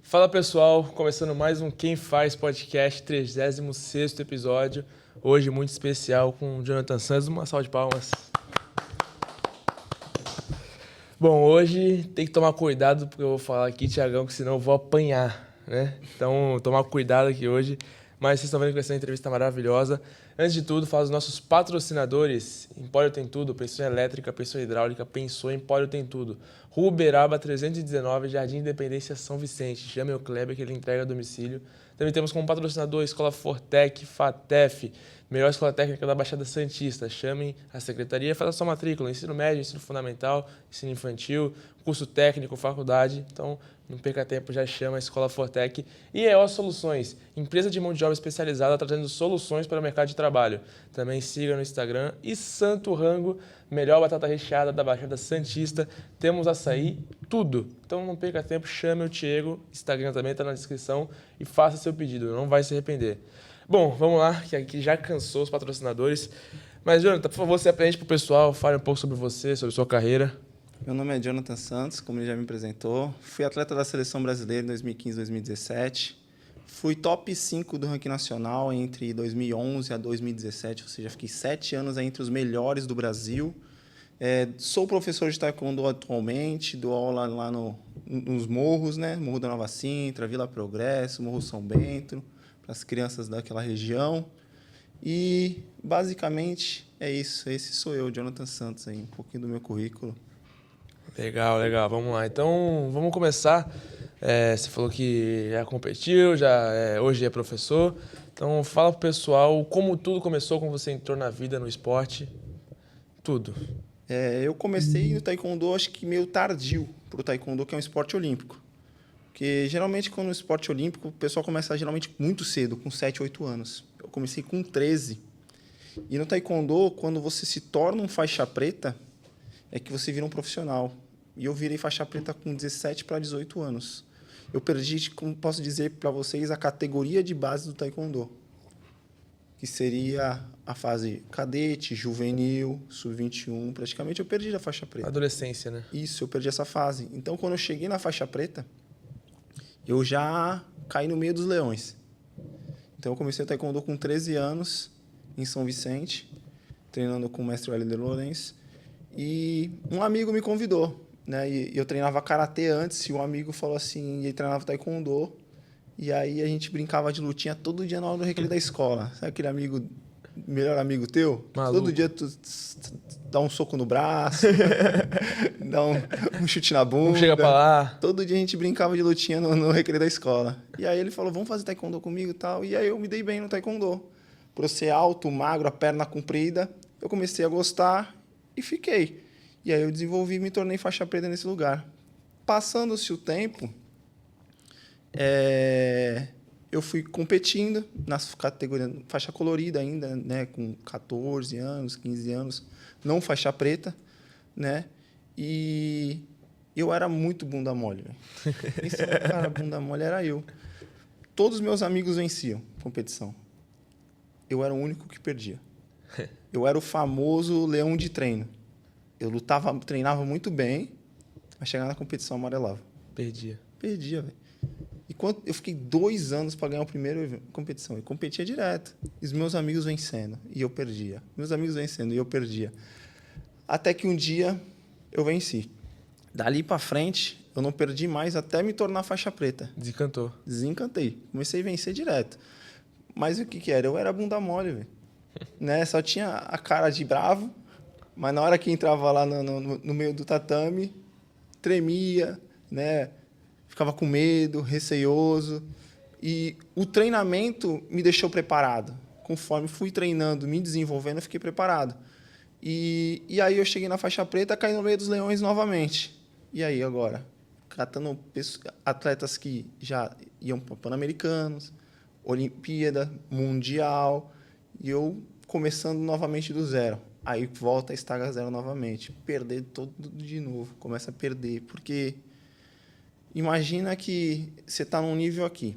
Fala pessoal, começando mais um Quem Faz Podcast, 36º episódio. Hoje muito especial com o Jonathan Santos, uma salva de palmas. Bom, hoje tem que tomar cuidado porque eu vou falar aqui, Thiagão, que senão eu vou apanhar, né? Então, tomar cuidado aqui hoje. Mas vocês estão vendo que vai ser uma entrevista maravilhosa. Antes de tudo, fala os nossos patrocinadores. Empório Tem Tudo, pressão elétrica, pressão hidráulica, pensou, Empório Tem Tudo. Rua Uberaba 319, Jardim Independência, São Vicente. Chame o Kleber que ele entrega a domicílio. Também temos como patrocinador Escola Fortec, FATEF, melhor escola técnica da Baixada Santista. Chamem a secretaria, faça sua matrícula, ensino médio, ensino fundamental, ensino infantil, curso técnico, faculdade. Então, não perca tempo, já chama a Escola Fortec. E EO Soluções, empresa de mão de obra especializada trazendo soluções para o mercado de trabalho. Também siga no Instagram. E Santo Rango, melhor batata recheada da Baixada Santista. Temos açaí, tudo. Então não perca tempo, chame o Diego, Instagram também está na descrição e faça seu pedido, não vai se arrepender. Bom, vamos lá, que aqui já cansou os patrocinadores. Mas, Jonathan, por favor, se apresente para o pessoal, fale um pouco sobre você, sobre sua carreira. Meu nome é Jonathan Santos, como ele já me apresentou. Fui atleta da Seleção Brasileira em 2015 e 2017. Fui top 5 do ranking nacional entre 2011 a 2017, ou seja, fiquei 7 anos entre os melhores do Brasil. Sou professor de taekwondo atualmente, dou aula lá nos morros, né? Morro da Nova Sintra, Vila Progresso, Morro São Bento, para as crianças daquela região. E, basicamente, é isso. Esse sou eu, Jonathan Santos, aí, um pouquinho do meu currículo. Legal, legal. Vamos lá. Então, vamos começar. Você falou que já competiu, hoje é professor. Então, fala pro pessoal como tudo começou, como você entrou na vida, no esporte. Tudo. Eu comecei no taekwondo, acho que meio tardio para o taekwondo, que é um esporte olímpico. Porque, geralmente, quando é um esporte olímpico, o pessoal começa geralmente muito cedo, com 7, 8 anos. Eu comecei com 13. E no taekwondo, quando você se torna um faixa preta, é que você vira um profissional. E eu virei faixa preta com 17 para 18 anos. Eu perdi, como posso dizer para vocês, a categoria de base do taekwondo, que seria a fase cadete, juvenil, sub-21. Praticamente eu perdi a faixa preta. Adolescência, né? Isso, eu perdi essa fase. Então, quando eu cheguei na faixa preta, eu já caí no meio dos leões. Então, eu comecei o taekwondo com 13 anos, em São Vicente, treinando com o mestre Wellington Lourenço. E um amigo me convidou, né? E eu treinava karatê antes, e um amigo falou assim, ele treinava taekwondo, e aí a gente brincava de lutinha todo dia na hora do recreio da escola. Sabe aquele amigo, melhor amigo teu? Maluco. Todo dia tu dá um soco no braço, dá um chute na bunda. Vamos chegar pra lá. Todo dia a gente brincava de lutinha no recreio da escola. E aí ele falou, vamos fazer taekwondo comigo e tal. E aí eu me dei bem no taekwondo. Por eu ser alto, magro, a perna comprida, eu comecei a gostar e fiquei. E aí eu desenvolvi e me tornei faixa preta nesse lugar. Passando-se o tempo, eu fui competindo nas categorias, faixa colorida ainda, né, com 14 anos, 15 anos, não faixa preta, né? E eu era muito bunda mole, velho. Esse cara bunda mole era eu. Todos os meus amigos venciam competição. Eu era o único que perdia. Eu era o famoso leão de treino. Eu treinava muito bem, mas chegava na competição amarelava. Perdia, velho. E quando eu fiquei 2 anos para ganhar a primeira competição, eu competia direto. E os meus amigos vencendo, e eu perdia. Meus amigos vencendo, e eu perdia. Até que um dia eu venci. Dali para frente, eu não perdi mais até me tornar faixa preta. desencantou. Desencantei. Comecei a vencer direto. Mas o que era? Eu era bunda mole, velho. Né? Só tinha a cara de bravo, mas na hora que entrava lá no meio do tatame, tremia, né? Ficava com medo, receioso. E o treinamento me deixou preparado. Conforme fui treinando, me desenvolvendo, eu fiquei preparado. E aí eu cheguei na faixa preta, caí no meio dos leões novamente. E aí agora? Catando atletas que já iam para Pan-Americanos, Olimpíada, Mundial, e eu começando novamente do zero. Aí volta a estaca zero novamente. Perder tudo de novo. Começa a perder. Porque imagina que você está num nível aqui.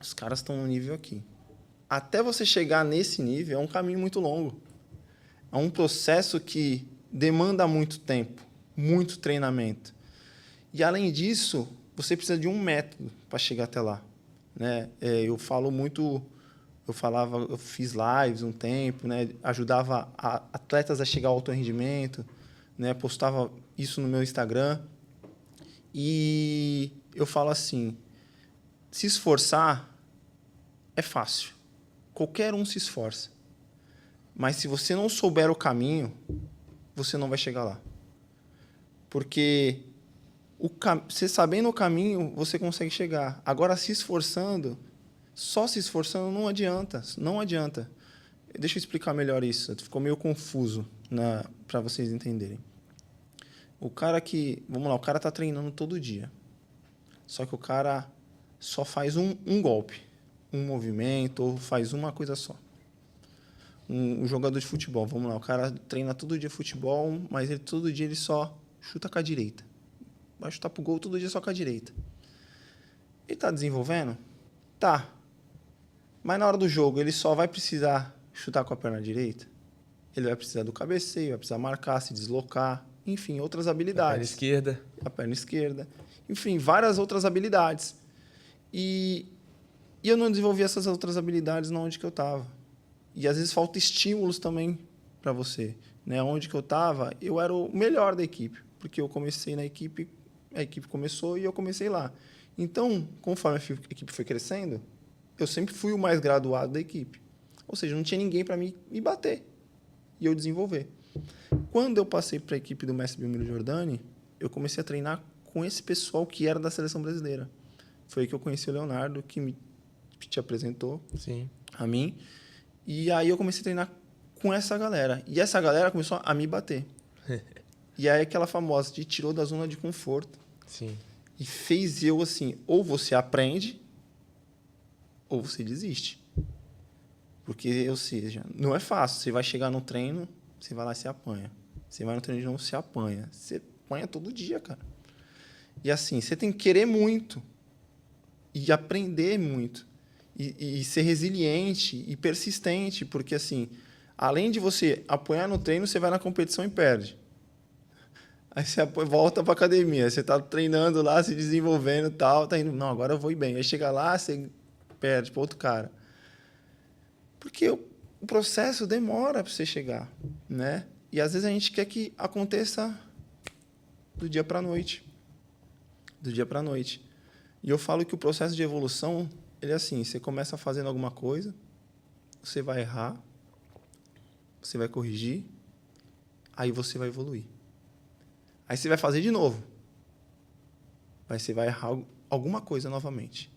Os caras estão num nível aqui. Até você chegar nesse nível é um caminho muito longo. É um processo que demanda muito tempo, muito treinamento. E, além disso, você precisa de um método para chegar até lá, né? Eu falo muito, eu fiz lives um tempo, né? Ajudava atletas a chegar ao alto rendimento, né? Postava isso no meu Instagram e eu falo assim, se esforçar é fácil, qualquer um se esforça, mas se você não souber o caminho, você não vai chegar lá, porque você sabendo o caminho, você consegue chegar. Agora, se esforçando, só se esforçando não adianta. Não adianta. Deixa eu explicar melhor isso. Ficou meio confuso para vocês entenderem. Vamos lá, o cara está treinando todo dia. Só que o cara só faz um golpe, um movimento, ou faz uma coisa só. Um jogador de futebol, vamos lá, o cara treina todo dia futebol, mas todo dia ele só chuta com a direita. Vai chutar pro gol todo dia só com a direita. Ele tá desenvolvendo? Tá. Mas na hora do jogo, ele só vai precisar chutar com a perna direita? Ele vai precisar do cabeceio, vai precisar marcar, se deslocar, enfim, outras habilidades. A perna esquerda. A perna esquerda. Enfim, várias outras habilidades. E eu não desenvolvi essas outras habilidades onde que eu estava. E às vezes falta estímulos também para você. Né? Onde que eu estava, eu era o melhor da equipe. Porque eu comecei na equipe, a equipe começou e eu comecei lá. Então, conforme a equipe foi crescendo, eu sempre fui o mais graduado da equipe. Ou seja, não tinha ninguém para me bater e eu desenvolver. Quando eu passei para a equipe do mestre Belmiro Giordani, eu comecei a treinar com esse pessoal que era da seleção brasileira. Foi aí que eu conheci o Leonardo, que te apresentou. Sim. A mim. E aí eu comecei a treinar com essa galera. E essa galera começou a me bater. E aí aquela famosa, te tirou da zona de conforto. Sim. E fez eu assim, ou você aprende, ou você desiste. Porque, ou seja, não é fácil. Você vai chegar no treino, você vai lá e se apanha. Você vai no treino de novo, você apanha. Você apanha todo dia, cara. E assim, você tem que querer muito. E aprender muito. E ser resiliente e persistente. Porque, assim, além de você apanhar no treino, você vai na competição e perde. Aí você volta para academia. Você está treinando lá, se desenvolvendo e tal. Tá indo, não, agora eu vou ir bem. Aí chega lá, você perde para outro cara. Porque o processo demora para você chegar, né? E às vezes a gente quer que aconteça do dia para a noite. Do dia para a noite. E eu falo que o processo de evolução, ele é assim, você começa fazendo alguma coisa, você vai errar, você vai corrigir, aí você vai evoluir. Aí você vai fazer de novo. Aí você vai errar alguma coisa novamente.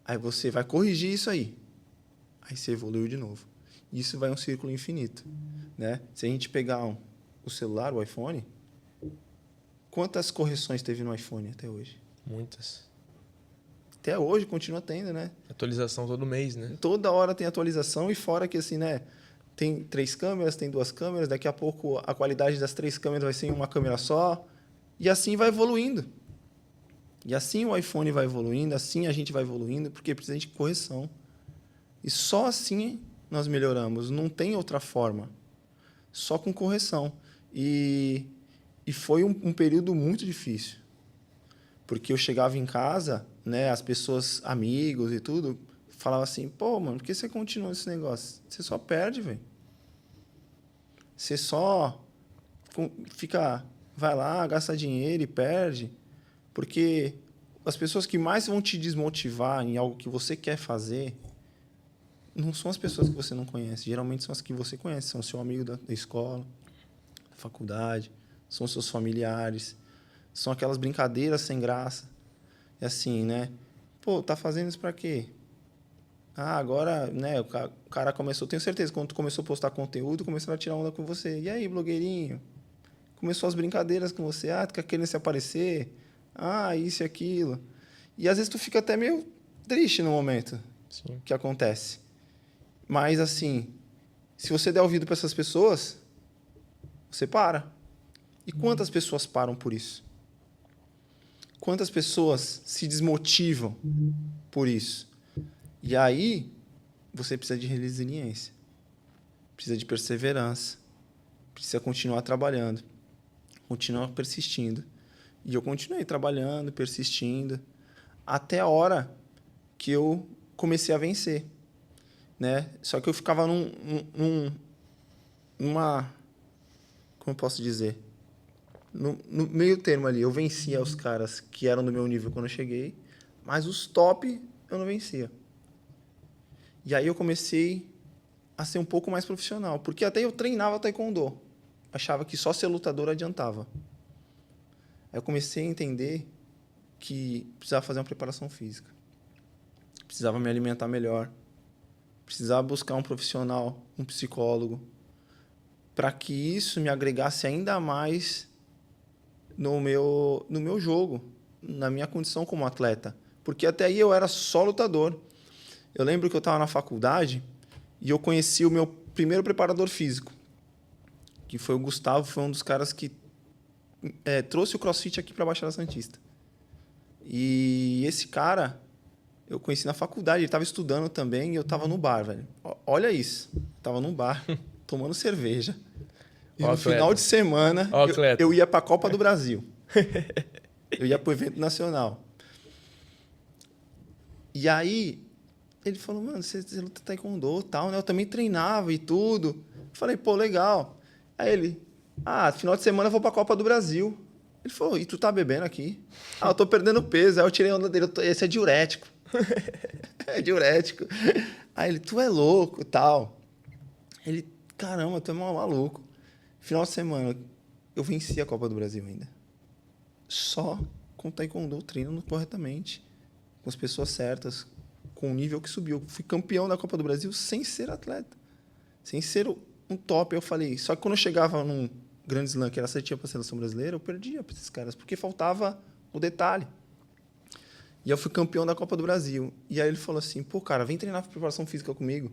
Aí você vai corrigir isso aí. Aí você evoluiu de novo. Isso vai um círculo infinito, né? Se a gente pegar o celular, o iPhone, quantas correções teve no iPhone até hoje? Muitas. Até hoje continua tendo, né? Atualização todo mês, né? Toda hora tem atualização e fora que assim, né? Tem 3 câmeras, tem 2 câmeras, daqui a pouco a qualidade das 3 câmeras vai ser em uma câmera só. E assim vai evoluindo. E assim o iPhone vai evoluindo, assim a gente vai evoluindo, porque precisa de correção. E só assim nós melhoramos. Não tem outra forma. Só com correção. E foi um período muito difícil. Porque eu chegava em casa, né, as pessoas, amigos e tudo, falavam assim, pô, mano, por que você continua nesse negócio? Você só perde, velho. Você só fica, vai lá, gasta dinheiro e perde. Porque as pessoas que mais vão te desmotivar em algo que você quer fazer não são as pessoas que você não conhece. Geralmente são as que você conhece. São o seu amigo da escola, da faculdade, são os seus familiares. São aquelas brincadeiras sem graça. É assim, né? Pô, tá fazendo isso pra quê? Ah, agora, né, o cara começou... Tenho certeza, quando tu começou a postar conteúdo, começou a tirar onda com você. E aí, blogueirinho? Começou as brincadeiras com você. Ah, tu quer querendo se aparecer? Ah, isso e aquilo. E às vezes tu fica até meio triste no momento. Sim. Que acontece. Mas, assim, se você der ouvido para essas pessoas, você para. E quantas pessoas param por isso? Quantas pessoas se desmotivam por isso? E aí, você precisa de resiliência. Precisa de perseverança. Precisa continuar trabalhando. Continuar persistindo. E eu continuei trabalhando, persistindo, até a hora que eu comecei a vencer, né? Só que eu ficava numa... Como eu posso dizer? No meio termo ali, eu vencia os caras que eram do meu nível quando eu cheguei, mas os top eu não vencia. E aí eu comecei a ser um pouco mais profissional, porque até eu treinava taekwondo. Achava que só ser lutador adiantava. Aí eu comecei a entender que precisava fazer uma preparação física. Precisava me alimentar melhor. Precisava buscar um profissional, um psicólogo, para que isso me agregasse ainda mais no meu jogo, na minha condição como atleta. Porque até aí eu era só lutador. Eu lembro que eu estava na faculdade e eu conheci o meu primeiro preparador físico, que foi o Gustavo, foi um dos caras que trouxe o CrossFit aqui para a Baixada Santista. E esse cara eu conheci na faculdade, ele estava estudando também e eu estava no bar, velho. Olha isso, estava no bar, tomando cerveja. E no final de semana, eu ia para a Copa do Brasil. Eu ia para o evento nacional. E aí, ele falou, mano, você luta taekwondo e tal, né? Eu também treinava e tudo. Eu falei, pô, legal. Aí ele, final de semana eu vou para a Copa do Brasil. Ele falou, e tu tá bebendo aqui? Eu tô perdendo peso. Aí eu tirei a onda dele, esse é diurético. É diurético. Aí ele, tu é louco e tal. Ele, caramba, tu é maluco. Final de semana, eu venci a Copa do Brasil ainda. Só com taekwondo, treinando corretamente, com as pessoas certas, com o nível que subiu. Eu fui campeão da Copa do Brasil sem ser atleta, sem ser um top. Eu falei, só que quando eu chegava num grande slam, que era certinha para a seleção brasileira, eu perdia para esses caras, porque faltava o detalhe. E eu fui campeão da Copa do Brasil. E aí ele falou assim, pô, cara, vem treinar preparação física comigo.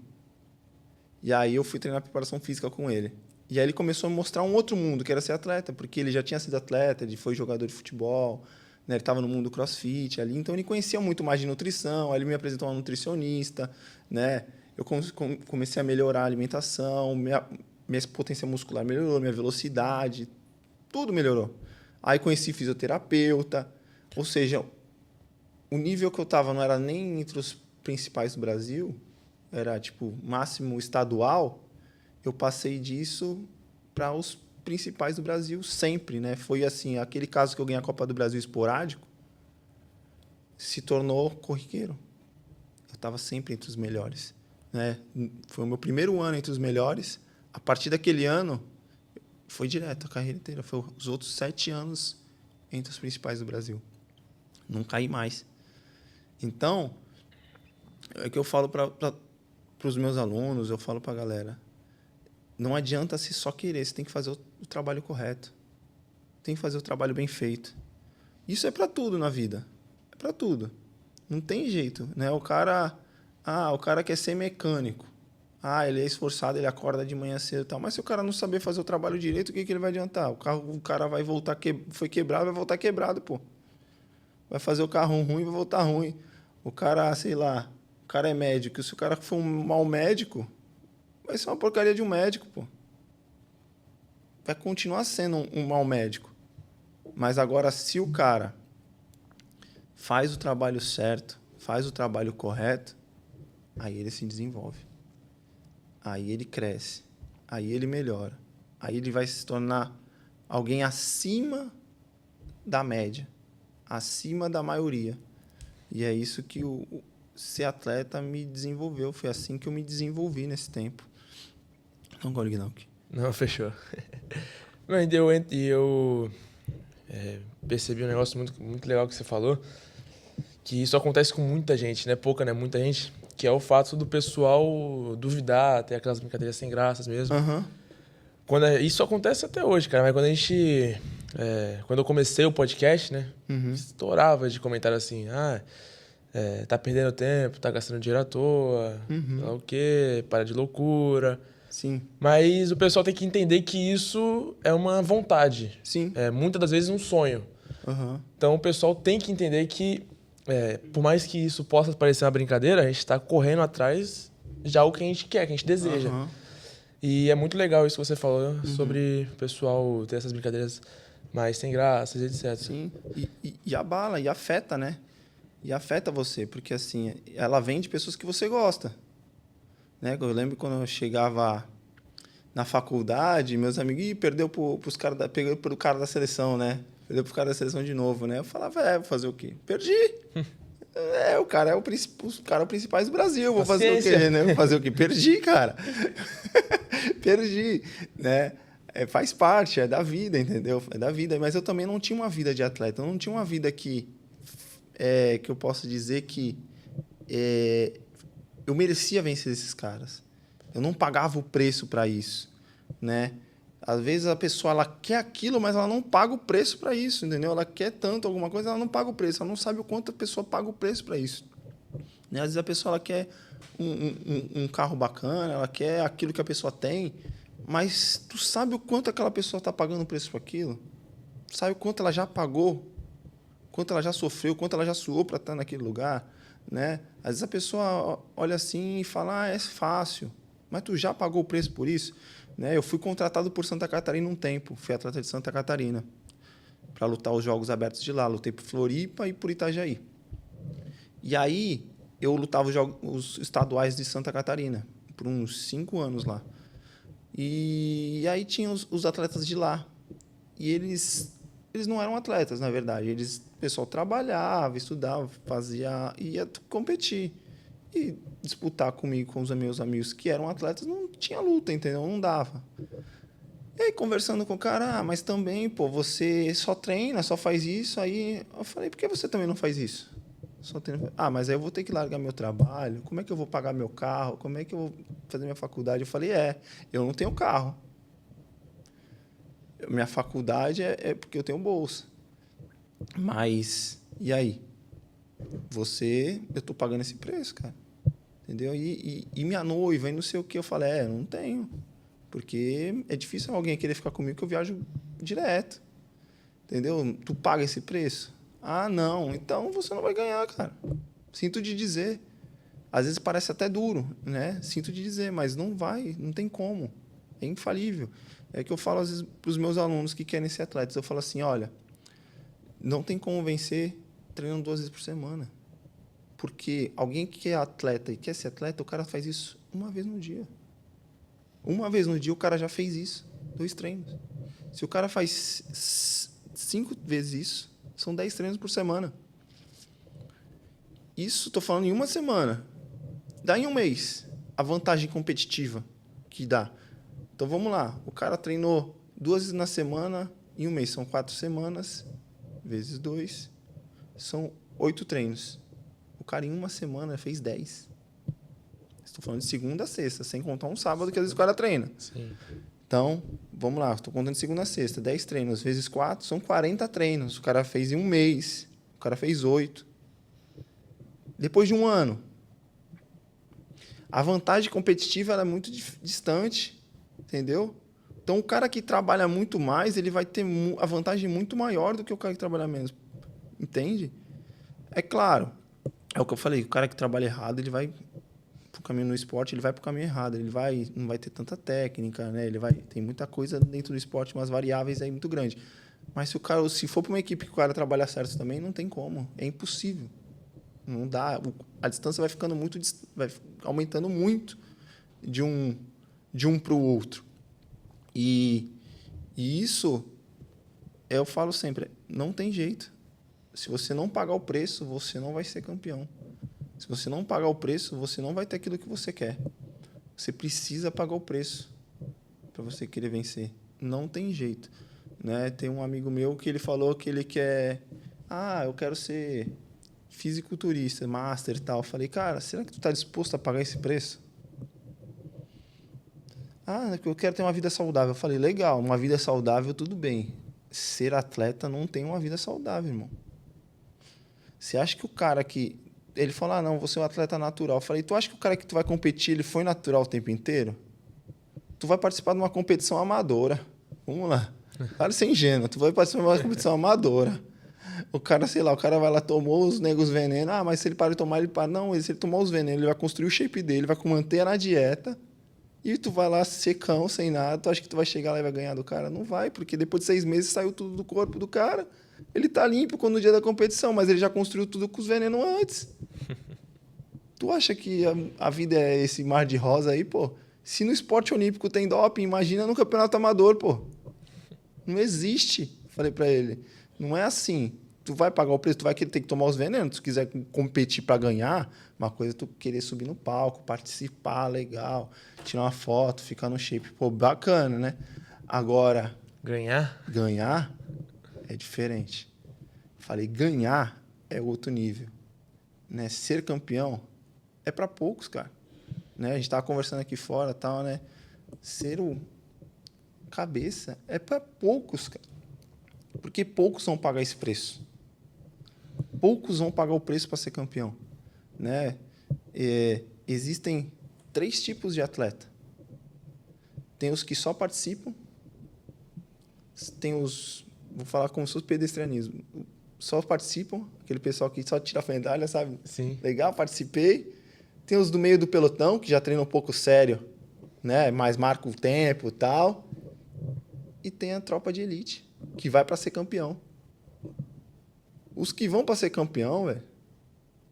E aí eu fui treinar preparação física com ele. E aí ele começou a mostrar um outro mundo, que era ser atleta, porque ele já tinha sido atleta, ele foi jogador de futebol, né? Ele estava no mundo do CrossFit ali, então ele conhecia muito mais de nutrição, aí ele me apresentou uma nutricionista, né? Eu comecei a melhorar a alimentação, minha potência muscular melhorou, minha velocidade, tudo melhorou. Aí conheci fisioterapeuta, ou seja, o nível que eu estava não era nem entre os principais do Brasil, era tipo máximo estadual. Eu passei disso para os principais do Brasil sempre, né? Foi assim, aquele caso que eu ganhei a Copa do Brasil esporádico, se tornou corriqueiro. Eu estava sempre entre os melhores, né? Foi o meu primeiro ano entre os melhores. A partir daquele ano, foi direto a carreira inteira. Foi os outros 7 anos entre os principais do Brasil. Não caí mais. Então, é o que eu falo para os meus alunos, eu falo para a galera. Não adianta se só querer, você tem que fazer o trabalho correto. Tem que fazer o trabalho bem feito. Isso é para tudo na vida. É para tudo. Não tem jeito, né? O cara quer ser mecânico. Ele é esforçado, ele acorda de manhã cedo e tal. Mas se o cara não saber fazer o trabalho direito, o que ele vai adiantar? O cara vai voltar, foi quebrado, vai voltar quebrado, pô. Vai fazer o carro ruim, vai voltar ruim. O cara, sei lá, o cara é médico. Se o cara for um mau médico, vai ser uma porcaria de um médico, pô. Vai continuar sendo um mau médico. Mas agora, se o cara faz o trabalho certo, faz o trabalho correto, aí ele se desenvolve. Aí ele cresce. Aí ele melhora. Aí ele vai se tornar alguém acima da média, acima da maioria. E é isso que o ser atleta me desenvolveu. Foi assim que eu me desenvolvi nesse tempo. Não, Gorgnalk. Não, fechou. Mas eu percebi um negócio muito, muito legal que você falou, que isso acontece com muita gente, né? Pouca, né? Muita gente, que é o fato do pessoal duvidar, ter aquelas brincadeiras sem graças mesmo. Uhum. Isso acontece até hoje, cara, mas quando a gente... quando eu comecei o podcast, né? Estourava de comentário assim, tá perdendo tempo, tá gastando dinheiro à toa, sei lá o quê, para de loucura. Sim. Mas o pessoal tem que entender que isso é uma vontade. Sim. É muitas das vezes um sonho. Uhum. Então o pessoal tem que entender que, por mais que isso possa parecer uma brincadeira, a gente está correndo atrás de algo que a gente quer, que a gente deseja. Uhum. E é muito legal isso que você falou sobre o pessoal ter essas brincadeiras Mas tem graça, etc. Sim, e abala, e afeta, né? E afeta você, porque assim, ela vem de pessoas que você gosta, né? Eu lembro quando eu chegava na faculdade, meus amigos, perdeu pros caras pegou pro cara da seleção, né? Perdeu pro cara da seleção de novo, né? Eu falava, vou fazer o quê? Perdi. O cara é o principal do Brasil, vou fazer o quê, né? Vou fazer o quê? Perdi, cara. Perdi, né? Faz parte, é da vida, entendeu? É da vida, mas eu também não tinha uma vida de atleta, eu não tinha uma vida que eu posso dizer que eu merecia vencer esses caras. Eu não pagava o preço para isso, né? Às vezes a pessoa ela quer aquilo, mas ela não paga o preço para isso, entendeu? Ela quer tanto alguma coisa, ela não paga o preço, ela não sabe o quanto a pessoa paga o preço para isso. Né? Às vezes a pessoa ela quer um carro bacana, ela quer aquilo que a pessoa tem, mas tu sabe o quanto aquela pessoa está pagando o preço por aquilo? Sabe o quanto ela já pagou? Quanto ela já sofreu? Quanto ela já suou para estar naquele lugar? Né? Às vezes a pessoa olha assim e fala, é fácil. Mas tu já pagou o preço por isso? Né? Eu fui contratado por Santa Catarina um tempo. Fui atleta de Santa Catarina para lutar os Jogos Abertos de lá. Lutei por Floripa e por Itajaí. E aí eu lutava os estaduais de Santa Catarina por uns 5 anos lá. E aí tinha os atletas de lá. E eles não eram atletas, na verdade. O pessoal trabalhava, estudava, ia competir. E disputar comigo, com os meus amigos que eram atletas, não tinha luta, entendeu? Não dava. E aí, conversando com o cara, mas também, você só treina, só faz isso. Aí eu falei, por que você também não faz isso? Só treina. Mas aí eu vou ter que largar meu trabalho, como é que eu vou pagar meu carro? Como é que eu vou fazer minha faculdade? Eu falei, eu não tenho carro. Minha faculdade é porque eu tenho bolsa. Mas, e aí? Eu estou pagando esse preço, cara. Entendeu? E minha noiva, e não sei o que. Eu falei, não tenho. Porque é difícil alguém querer ficar comigo, que eu viajo direto. Entendeu? Tu paga esse preço? Não. Então você não vai ganhar, cara. Sinto de dizer. Às vezes parece até duro, né? Sinto de dizer, mas não vai, não tem como. É infalível. É que eu falo, às vezes, para os meus alunos que querem ser atletas, eu falo assim, olha, não tem como vencer treinando 2 vezes por semana. Porque alguém que é atleta e quer ser atleta, o cara faz isso uma vez no dia. Uma vez no dia, o cara já fez isso. 2 treinos. Se o cara faz 5 vezes isso, são 10 treinos por semana. Isso, estou falando em uma semana. Dá em um mês a vantagem competitiva que dá. Então, vamos lá. O cara treinou 2 vezes na semana, em um mês. São 4 semanas, vezes 2. São 8 treinos. O cara, em uma semana, fez 10. Estou falando de segunda a sexta, sem contar um sábado que às vezes o cara treina. Sim. Então, vamos lá. Estou contando de segunda a sexta. 10 treinos vezes 4 são 40 treinos. O cara fez em um mês. O cara fez 8. Depois de um ano, a vantagem competitiva ela é muito distante, entendeu? Então, o cara que trabalha muito mais, ele vai ter a vantagem muito maior do que o cara que trabalha menos. Entende? É claro, é o que eu falei, o cara que trabalha errado, ele vai pro caminho no esporte, ele vai pro caminho errado, não vai ter tanta técnica, né? Tem muita coisa dentro do esporte, umas variáveis aí muito grandes. Mas se for para uma equipe que o cara trabalha certo também, não tem como, é impossível. Não dá, a distância vai ficando vai aumentando muito de um para o outro. E isso, eu falo sempre, não tem jeito. Se você não pagar o preço, você não vai ser campeão. Se você não pagar o preço, você não vai ter aquilo que você quer. Você precisa pagar o preço para você querer vencer. Não tem jeito. Né? Tem um amigo meu que ele falou que ele quer... eu quero ser fisiculturista, master e tal. Eu falei, cara, será que tu está disposto a pagar esse preço? Eu quero ter uma vida saudável. Eu falei, legal, uma vida saudável, tudo bem. Ser atleta não tem uma vida saudável, irmão. Você acha que o cara que... Ele falou, não, você é um atleta natural. Eu falei, tu acha que o cara que tu vai competir, ele foi natural o tempo inteiro? Tu vai participar de uma competição amadora. Vamos lá. Cara, sem ingênuo. Tu vai participar de uma competição amadora. O cara, sei lá, o cara vai lá, tomou os negros venenos. Mas se ele para de tomar, ele para. Não, se ele tomar os venenos, ele vai construir o shape dele, vai manter na dieta E tu vai lá secão, sem nada, tu acha que tu vai chegar lá e vai ganhar do cara? Não vai, porque depois de 6 meses saiu tudo do corpo do cara. Ele tá limpo quando no dia da competição, mas ele já construiu tudo com os venenos antes. Tu acha que a vida é esse mar de rosa aí, pô? Se no esporte olímpico tem doping, imagina no campeonato amador, pô. Não existe. Falei pra ele. Não é assim. Tu vai pagar o preço, tu vai ter que tomar os venenos. Se tu quiser competir para ganhar, uma coisa é tu querer subir no palco, participar, legal, tirar uma foto, ficar no shape. Pô, bacana, né? Agora... Ganhar é diferente. Falei, ganhar é outro nível. Né? Ser campeão é para poucos, cara. Né? A gente tava conversando aqui fora, tal, né? Ser o cabeça é para poucos, cara. Porque poucos vão pagar esse preço. Poucos vão pagar o preço para ser campeão, né? Existem 3 tipos de atleta. Tem os que só participam, tem os, vou falar como se fosse pedestrianismo, só participam, aquele pessoal que só tira a medalha, sabe? Sim. Legal, participei. Tem os do meio do pelotão, que já treinam um pouco sério, né? Mas marca o tempo e tal. E tem a tropa de elite, que vai para ser campeão. Os que vão para ser campeão, velho,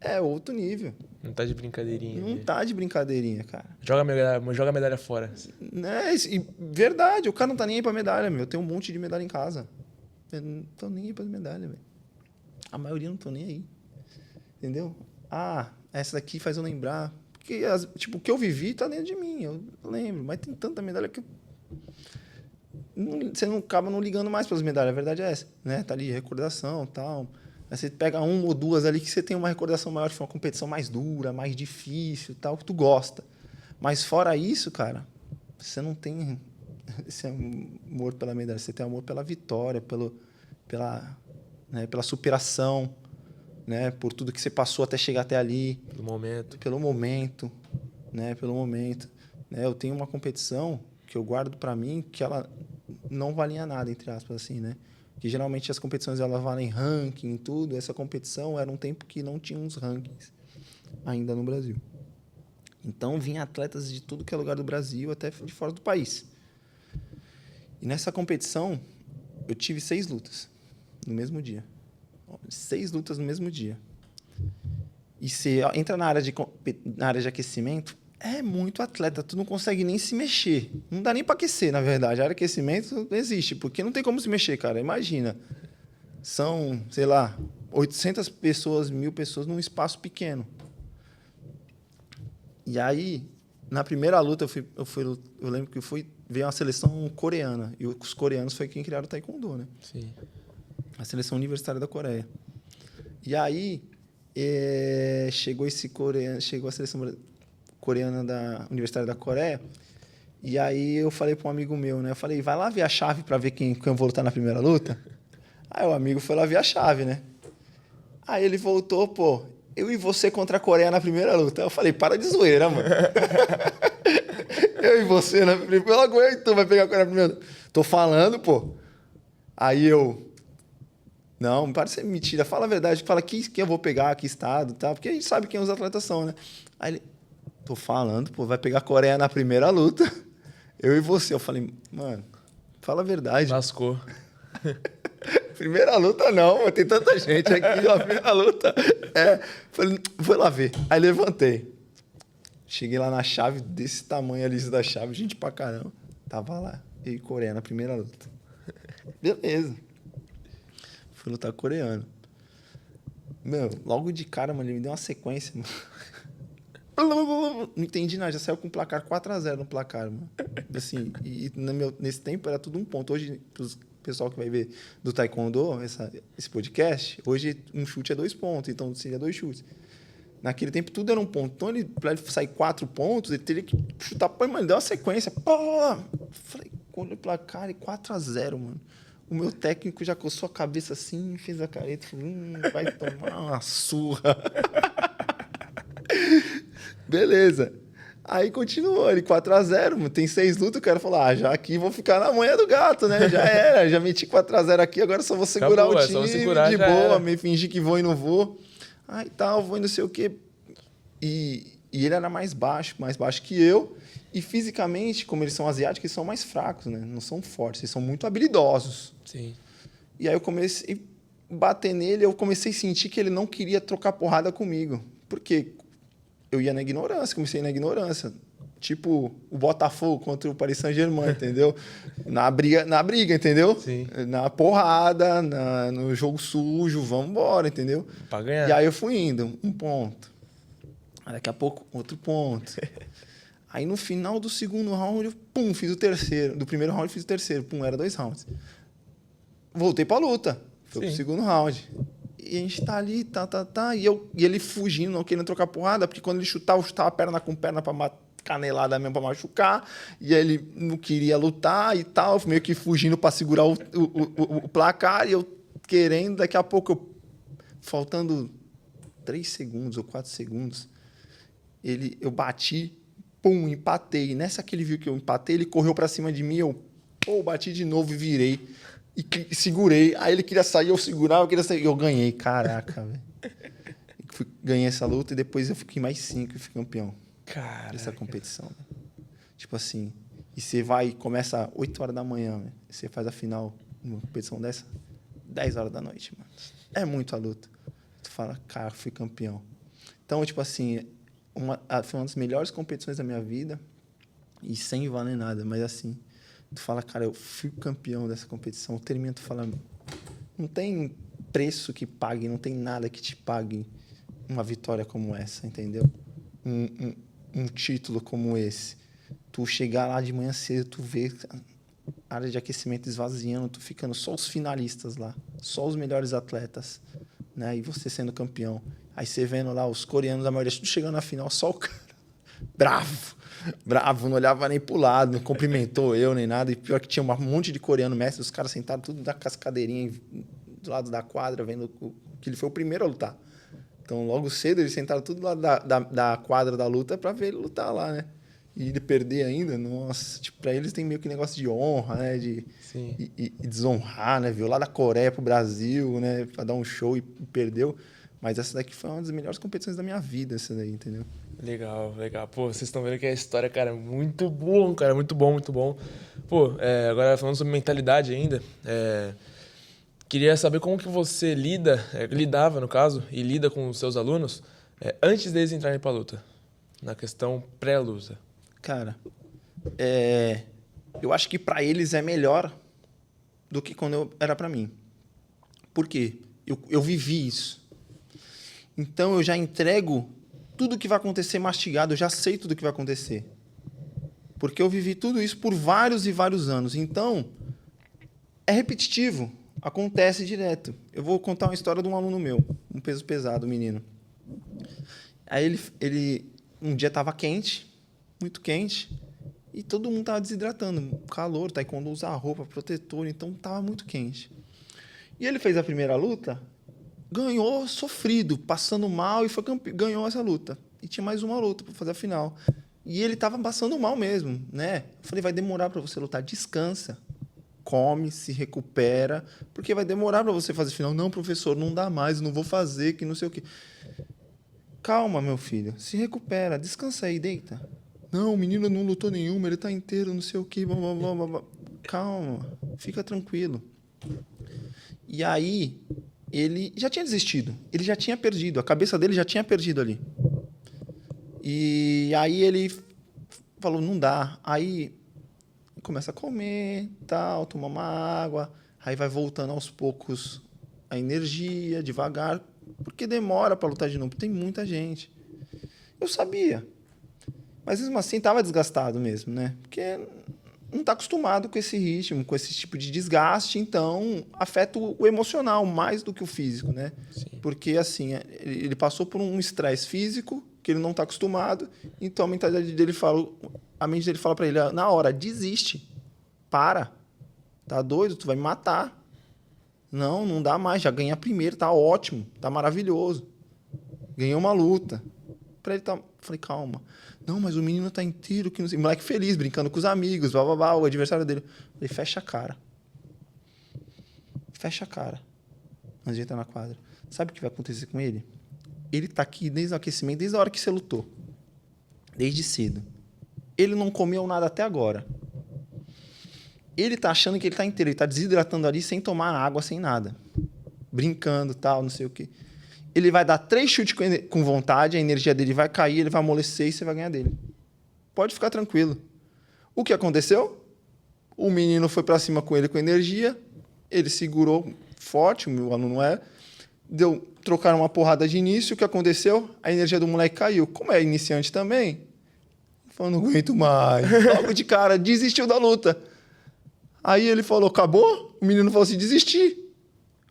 é outro nível. Não tá de brincadeirinha. Não tá de brincadeirinha, cara. Joga a medalha fora. Né? E verdade, o cara não tá nem aí pra medalha, meu. Eu tenho um monte de medalha em casa. Eu não tô nem aí pra medalha, velho. A maioria não tô nem aí. Entendeu? Ah, essa daqui faz eu lembrar. Porque, tipo, o que eu vivi tá dentro de mim. Eu lembro. Mas tem tanta medalha que você não acaba não ligando mais pelas medalhas. A verdade é essa, né? Tá ali, recordação e tal. Aí você pega 1 ou 2 ali que você tem uma recordação maior, foi uma competição mais dura, mais difícil e tal, que tu gosta. Mas fora isso, cara, você não tem esse amor pela medalha, você tem amor pela vitória, pela superação, né? Por tudo que você passou até chegar até ali. Pelo momento. Pelo momento, né? Pelo momento. Né? Eu tenho uma competição que eu guardo para mim que ela não valia nada, entre aspas, assim, né? Que geralmente as competições elas valem ranking e tudo. Essa competição era um tempo que não tinha uns rankings ainda no Brasil. Então, vinha atletas de tudo que é lugar do Brasil, até de fora do país. E nessa competição, eu tive 6 lutas no mesmo dia. 6 lutas no mesmo dia. E você entra na área de aquecimento, é muito atleta, tu não consegue nem se mexer. Não dá nem para aquecer, na verdade. A área de aquecimento não existe, porque não tem como se mexer, cara. Imagina. São, sei lá, 800 pessoas, 1000 pessoas num espaço pequeno. E aí, na primeira luta, eu lembro que veio uma seleção coreana. E os coreanos foi quem criaram o Taekwondo, né? Sim. A seleção universitária da Coreia. E aí, chegou a seleção coreana da Universitária da Coreia, e aí eu falei para um amigo meu, né? Eu falei, vai lá ver a chave para ver quem eu vou lutar na primeira luta. Aí o amigo foi lá ver a chave, né? Aí ele voltou, pô, eu e você contra a Coreia na primeira luta. Eu falei, para de zoeira, mano. Eu e você na primeira luta. Eu aguento, vai pegar a Coreia na primeira luta. Tô falando, pô. Aí eu... Não, para de ser mentira. Fala a verdade. Fala quem eu vou pegar, que estado, tá? Porque a gente sabe quem os atletas são, né? Aí ele... Tô falando, pô, vai pegar a Coreia na primeira luta. Eu e você. Eu falei, mano, fala a verdade. Lascou. Primeira luta não, tem tanta gente aqui, ó, primeira luta. Falei, vou lá ver. Aí levantei. Cheguei lá na chave, desse tamanho a lista da chave, gente pra caramba. Tava lá, eu e Coreia na primeira luta. Beleza. Fui lutar coreano. Meu, logo de cara, mano, ele me deu uma sequência, mano. Não entendi nada, já saiu com o placar 4-0 no placar, mano. Assim, e nesse tempo era tudo um ponto. Hoje, pros pessoal que vai ver do Taekwondo, esse podcast, hoje um chute é 2 pontos, então seria 2 chutes. Naquele tempo tudo era um ponto. Então, para ele sair 4 pontos, ele teria que chutar. Pô, mano, deu uma sequência. Pô! Falei, olha o placar e 4-0, mano. O meu técnico já coçou a cabeça assim, fez a careta, falou, vai tomar uma surra. Beleza. Aí continuou, ele 4-0, tem 6 lutas, o cara falou, já aqui vou ficar na manha do gato, né? Já era, já meti 4-0 aqui, agora só vou segurar Acabou, o time segurar, de boa, me fingir que vou e não vou. Aí tal, vou e não sei o quê. E E ele era mais baixo que eu. E fisicamente, como eles são asiáticos, eles são mais fracos, né? Não são fortes, eles são muito habilidosos. Sim. E aí eu comecei a bater nele, eu comecei a sentir que ele não queria trocar porrada comigo. Por quê? Eu ia na ignorância, comecei na ignorância. Tipo o Botafogo contra o Paris Saint-Germain, entendeu? Na briga, entendeu? Sim. Na porrada, no jogo sujo, vamos embora, entendeu? Pra ganhar. E aí eu fui indo, um ponto. Aí daqui a pouco, outro ponto. Aí no final do segundo round, eu, pum, fiz o terceiro. Do primeiro round, fiz o terceiro. Pum, era 2 rounds. Voltei pra luta. Foi pro segundo round. E a gente tá ali, e ele fugindo, não querendo trocar porrada, porque quando ele chutava, eu chutava perna com perna pra canelada mesmo, pra machucar. E aí ele não queria lutar e tal, meio que fugindo pra segurar o placar. E eu querendo, daqui a pouco, faltando 3 segundos ou 4 segundos, eu bati, pum, empatei. Nessa que ele viu que eu empatei, ele correu pra cima de mim, eu bati de novo e virei. E segurei. Aí ele queria sair, eu segurava, eu queria sair. E eu ganhei. Caraca, velho. Ganhei essa luta e depois eu fiquei mais 5 e fui campeão. Caraca. Dessa competição. Véio. Tipo assim, e você vai, começa 8 horas da manhã, véio. Você faz a final numa competição dessa, 10 horas da noite, mano. É muita luta. Tu fala, cara, fui campeão. Então, tipo assim, foi uma das melhores competições da minha vida e sem valer nada, mas assim, tu fala, cara, eu fui campeão dessa competição. Termina, tu fala, não tem preço que pague, não tem nada que te pague uma vitória como essa, entendeu? Um título como esse. Tu chegar lá de manhã cedo, tu vê a área de aquecimento esvaziando, tu ficando só os finalistas lá, só os melhores atletas, né? E você sendo campeão. Aí você vendo lá os coreanos, a maioria tudo chegando na final, só o cara bravo, não olhava nem pro lado, não cumprimentou eu nem nada. E pior que tinha um monte de coreano mestre, os caras sentados tudo na cascadeirinha do lado da quadra, vendo que ele foi o primeiro a lutar. Então, logo cedo, eles sentaram tudo lá da quadra da luta para ver ele lutar lá, né? E ele perder ainda, nossa, tipo, pra eles tem meio que negócio de honra, né? E desonrar, né? Viu lá da Coreia pro Brasil, né? Pra dar um show e perdeu. Mas essa daqui foi uma das melhores competições da minha vida, essa daí, entendeu? Legal, legal. Pô, vocês estão vendo que a história, cara, é muito bom, cara. Muito bom, muito bom. Pô, agora falando sobre mentalidade ainda, queria saber como que você lidava, no caso, e lida com os seus alunos antes deles entrarem pra luta, na questão pré-luta. Cara, eu acho que para eles é melhor do que quando era para mim. Por quê? Eu vivi isso. Então, eu já entrego tudo que vai acontecer mastigado, eu já sei tudo que vai acontecer. Porque eu vivi tudo isso por vários e vários anos. Então, é repetitivo, acontece direto. Eu vou contar uma história de um aluno meu, um peso pesado, um menino. Aí ele um dia estava quente, muito quente, e todo mundo estava desidratando. Calor, taekwondo usa roupa, protetor, então estava muito quente. E ele fez a primeira luta, ganhou sofrido, passando mal, e ganhou essa luta. E tinha mais uma luta para fazer a final. E ele estava passando mal mesmo, né? Eu falei, vai demorar para você lutar, descansa. Come, se recupera, porque vai demorar para você fazer a final. Não, professor, não dá mais, não vou fazer, que não sei o quê. Calma, meu filho, se recupera, descansa aí, deita. Não, o menino não lutou nenhuma, ele tá inteiro, não sei o quê. Blá, blá, blá, blá, blá. Calma, fica tranquilo. E aí, ele já tinha desistido, ele já tinha perdido, a cabeça dele já tinha perdido ali. E aí ele falou, não dá. Aí começa a comer, tal, toma uma água, aí vai voltando aos poucos a energia, devagar, porque demora para lutar de novo, tem muita gente. Eu sabia, mas mesmo assim estava desgastado mesmo, né? Porque não está acostumado com esse ritmo, com esse tipo de desgaste, então afeta o emocional mais do que o físico, né? Sim. Porque assim, ele passou por um estresse físico que ele não está acostumado, então a mentalidade dele a mente dele fala para ele, na hora, desiste, para, tá doido, tu vai me matar. Não dá mais, já ganhei a primeira, tá ótimo, tá maravilhoso. Ganhei uma luta. Para ele falei, calma. Não, mas o menino tá inteiro, que não sei. Moleque feliz, brincando com os amigos, blá, blá, blá, o adversário dele. Falei, fecha a cara. Fecha a cara. Antes de entrar na quadra. Sabe o que vai acontecer com ele? Ele tá aqui desde o aquecimento, desde a hora que você lutou. desde cedo. Ele não comeu nada até agora. Ele tá achando que ele tá inteiro, ele tá desidratando ali sem tomar água, sem nada. Brincando, tal, não sei o quê. Ele vai dar 3 chutes com vontade, a energia dele vai cair, ele vai amolecer e você vai ganhar dele. Pode ficar tranquilo. O que aconteceu? O menino foi para cima com ele com energia, ele segurou forte, o meu aluno trocaram uma porrada de início, o que aconteceu? A energia do moleque caiu. Como é iniciante também, ele falou, não aguento mais. Logo de cara, desistiu da luta. Aí ele falou, acabou? O menino falou assim, desisti. Eu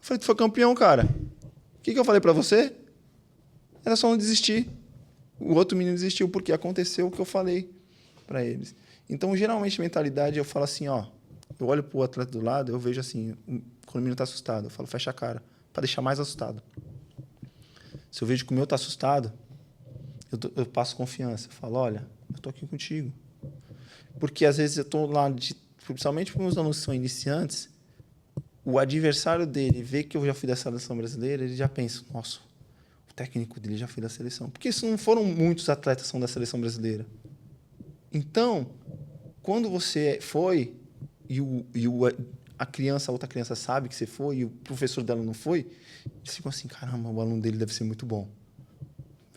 falei, tu foi campeão, cara. O que eu falei para você? Era só não desistir. O outro menino desistiu porque aconteceu o que eu falei para eles. Então, geralmente, mentalidade, eu falo assim, ó, eu olho pro atleta do lado, eu vejo assim, quando o menino tá assustado, eu falo, fecha a cara, para deixar mais assustado. Se eu vejo que o meu tá assustado, eu passo confiança. Eu falo, olha, eu tô aqui contigo. Porque, às vezes, eu tô lá, principalmente para meus alunos que são iniciantes, o adversário dele vê que eu já fui da seleção brasileira, ele já pensa, nossa, o técnico dele já foi da seleção. Porque isso não foram muitos atletas que são da seleção brasileira. Então, quando você foi a criança, a outra criança sabe que você foi e o professor dela não foi, eles ficam assim, caramba, o aluno dele deve ser muito bom.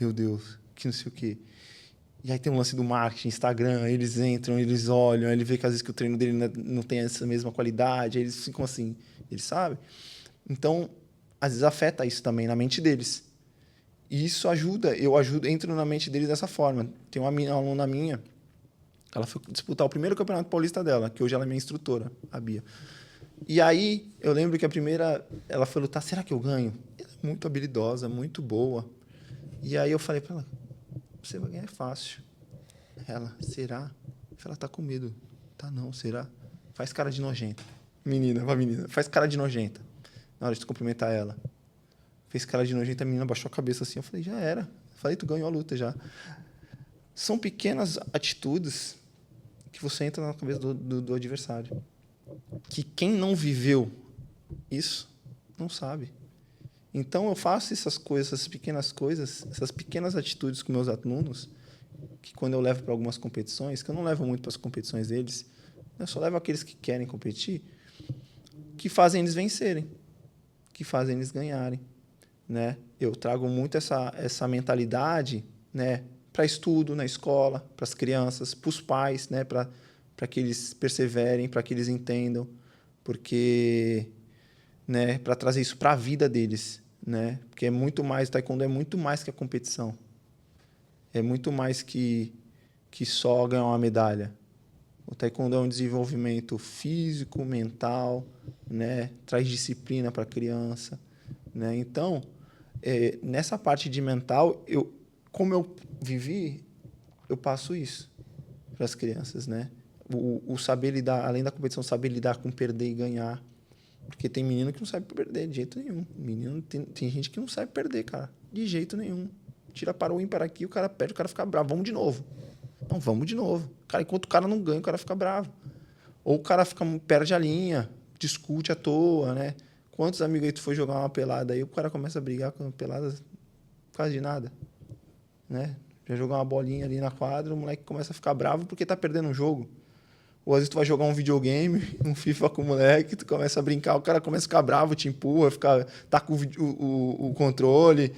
Meu Deus, que não sei o quê. E aí tem um lance do marketing, Instagram, eles entram, eles olham, ele vê que às vezes que o treino dele não tem essa mesma qualidade, aí eles ficam assim, eles sabem. Então, às vezes afeta isso também na mente deles. E isso entro na mente deles dessa forma. Tem uma aluna minha, ela foi disputar o primeiro campeonato paulista dela, que hoje ela é minha instrutora, a Bia. E aí, eu lembro que a primeira, ela foi lutar, será que eu ganho? Ela é muito habilidosa, muito boa. E aí eu falei para ela, você vai ganhar, é fácil. Ela, será? Ela tá com medo. Tá não, será? Faz cara de nojenta. Menina, faz cara de nojenta. Na hora de cumprimentar ela. Fez cara de nojenta, a menina baixou a cabeça assim. Eu falei, já era. Eu falei, tu ganhou a luta já. São pequenas atitudes que você entra na cabeça do adversário. Que quem não viveu isso, não sabe. Então, eu faço essas coisas, essas pequenas coisas, essas pequenas atitudes com meus alunos, que quando eu levo para algumas competições, que eu não levo muito para as competições deles, eu só levo aqueles que querem competir, que fazem eles vencerem, que fazem eles ganharem. Né? Eu trago muito essa mentalidade, né, para estudo na escola, para as crianças, para os pais, né, para que eles perseverem, para que eles entendam, porque, né, para trazer isso para a vida deles, né? Porque é muito mais, taekwondo é muito mais que a competição. É muito mais que só ganhar uma medalha. O taekwondo é um desenvolvimento físico, mental, né? Traz disciplina para a criança, né? Então, nessa parte de mental, como eu vivi, eu passo isso para as crianças, né? O saber lidar, além da competição, saber lidar com perder e ganhar. Porque tem menino que não sabe perder de jeito nenhum. Menino, tem gente que não sabe perder, cara. De jeito nenhum. Tira para o ímpar aqui, o cara perde, o cara fica bravo. Vamos de novo. Não, vamos de novo. Cara, enquanto o cara não ganha, o cara fica bravo. Ou o cara perde a linha, discute à toa, né? Quantos amigos aí tu foi jogar uma pelada aí, o cara começa a brigar com a pelada por causa de nada, né? Já jogar uma bolinha ali na quadra, o moleque começa a ficar bravo porque tá perdendo um jogo. Ou às vezes tu vai jogar um videogame, um FIFA com o moleque, tu começa a brincar, o cara começa a ficar bravo, te empurra, tá com o controle,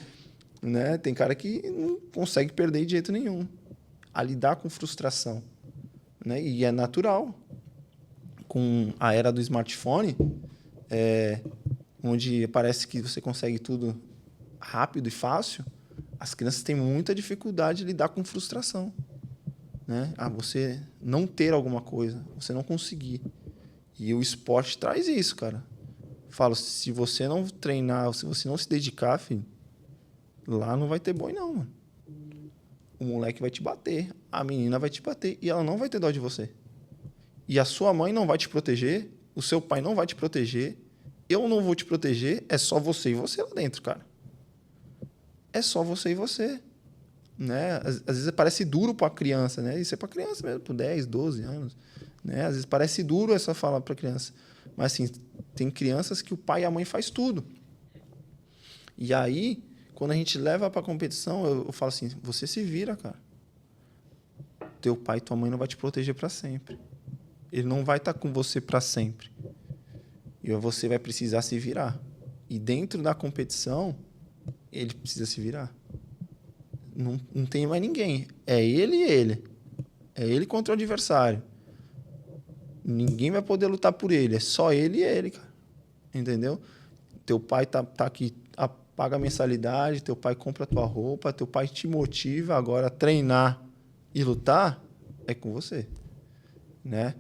né? Tem cara que não consegue perder de jeito nenhum. A lidar com frustração, né? E é natural. Com a era do smartphone, onde parece que você consegue tudo rápido e fácil, as crianças têm muita dificuldade de lidar com frustração. Né? Você não ter alguma coisa, você não conseguir. E o esporte traz isso, cara. Falo, se você não treinar, se você não se dedicar, filho, lá não vai ter boi não, mano. O moleque vai te bater, a menina vai te bater e ela não vai ter dó de você. E a sua mãe não vai te proteger, o seu pai não vai te proteger, eu não vou te proteger, é só você e você lá dentro, cara. É só você e você. Né? Às vezes parece duro para a criança, né? Isso é para criança mesmo, por 10, 12 anos. Né? Às vezes parece duro essa fala para criança. Mas, assim, tem crianças que o pai e a mãe faz tudo. E aí, quando a gente leva para a competição, eu falo assim, você se vira, cara. teu pai e tua mãe não vai te proteger para sempre. Ele não vai estar com você para sempre. E você vai precisar se virar. E dentro da competição, ele precisa se virar. Não tem mais ninguém. É ele e ele. É ele contra o adversário. Ninguém vai poder lutar por ele. É só ele e ele, cara. Entendeu? Teu pai tá aqui, paga a mensalidade, teu pai compra a tua roupa, teu pai te motiva agora a treinar e lutar, é com você. Né?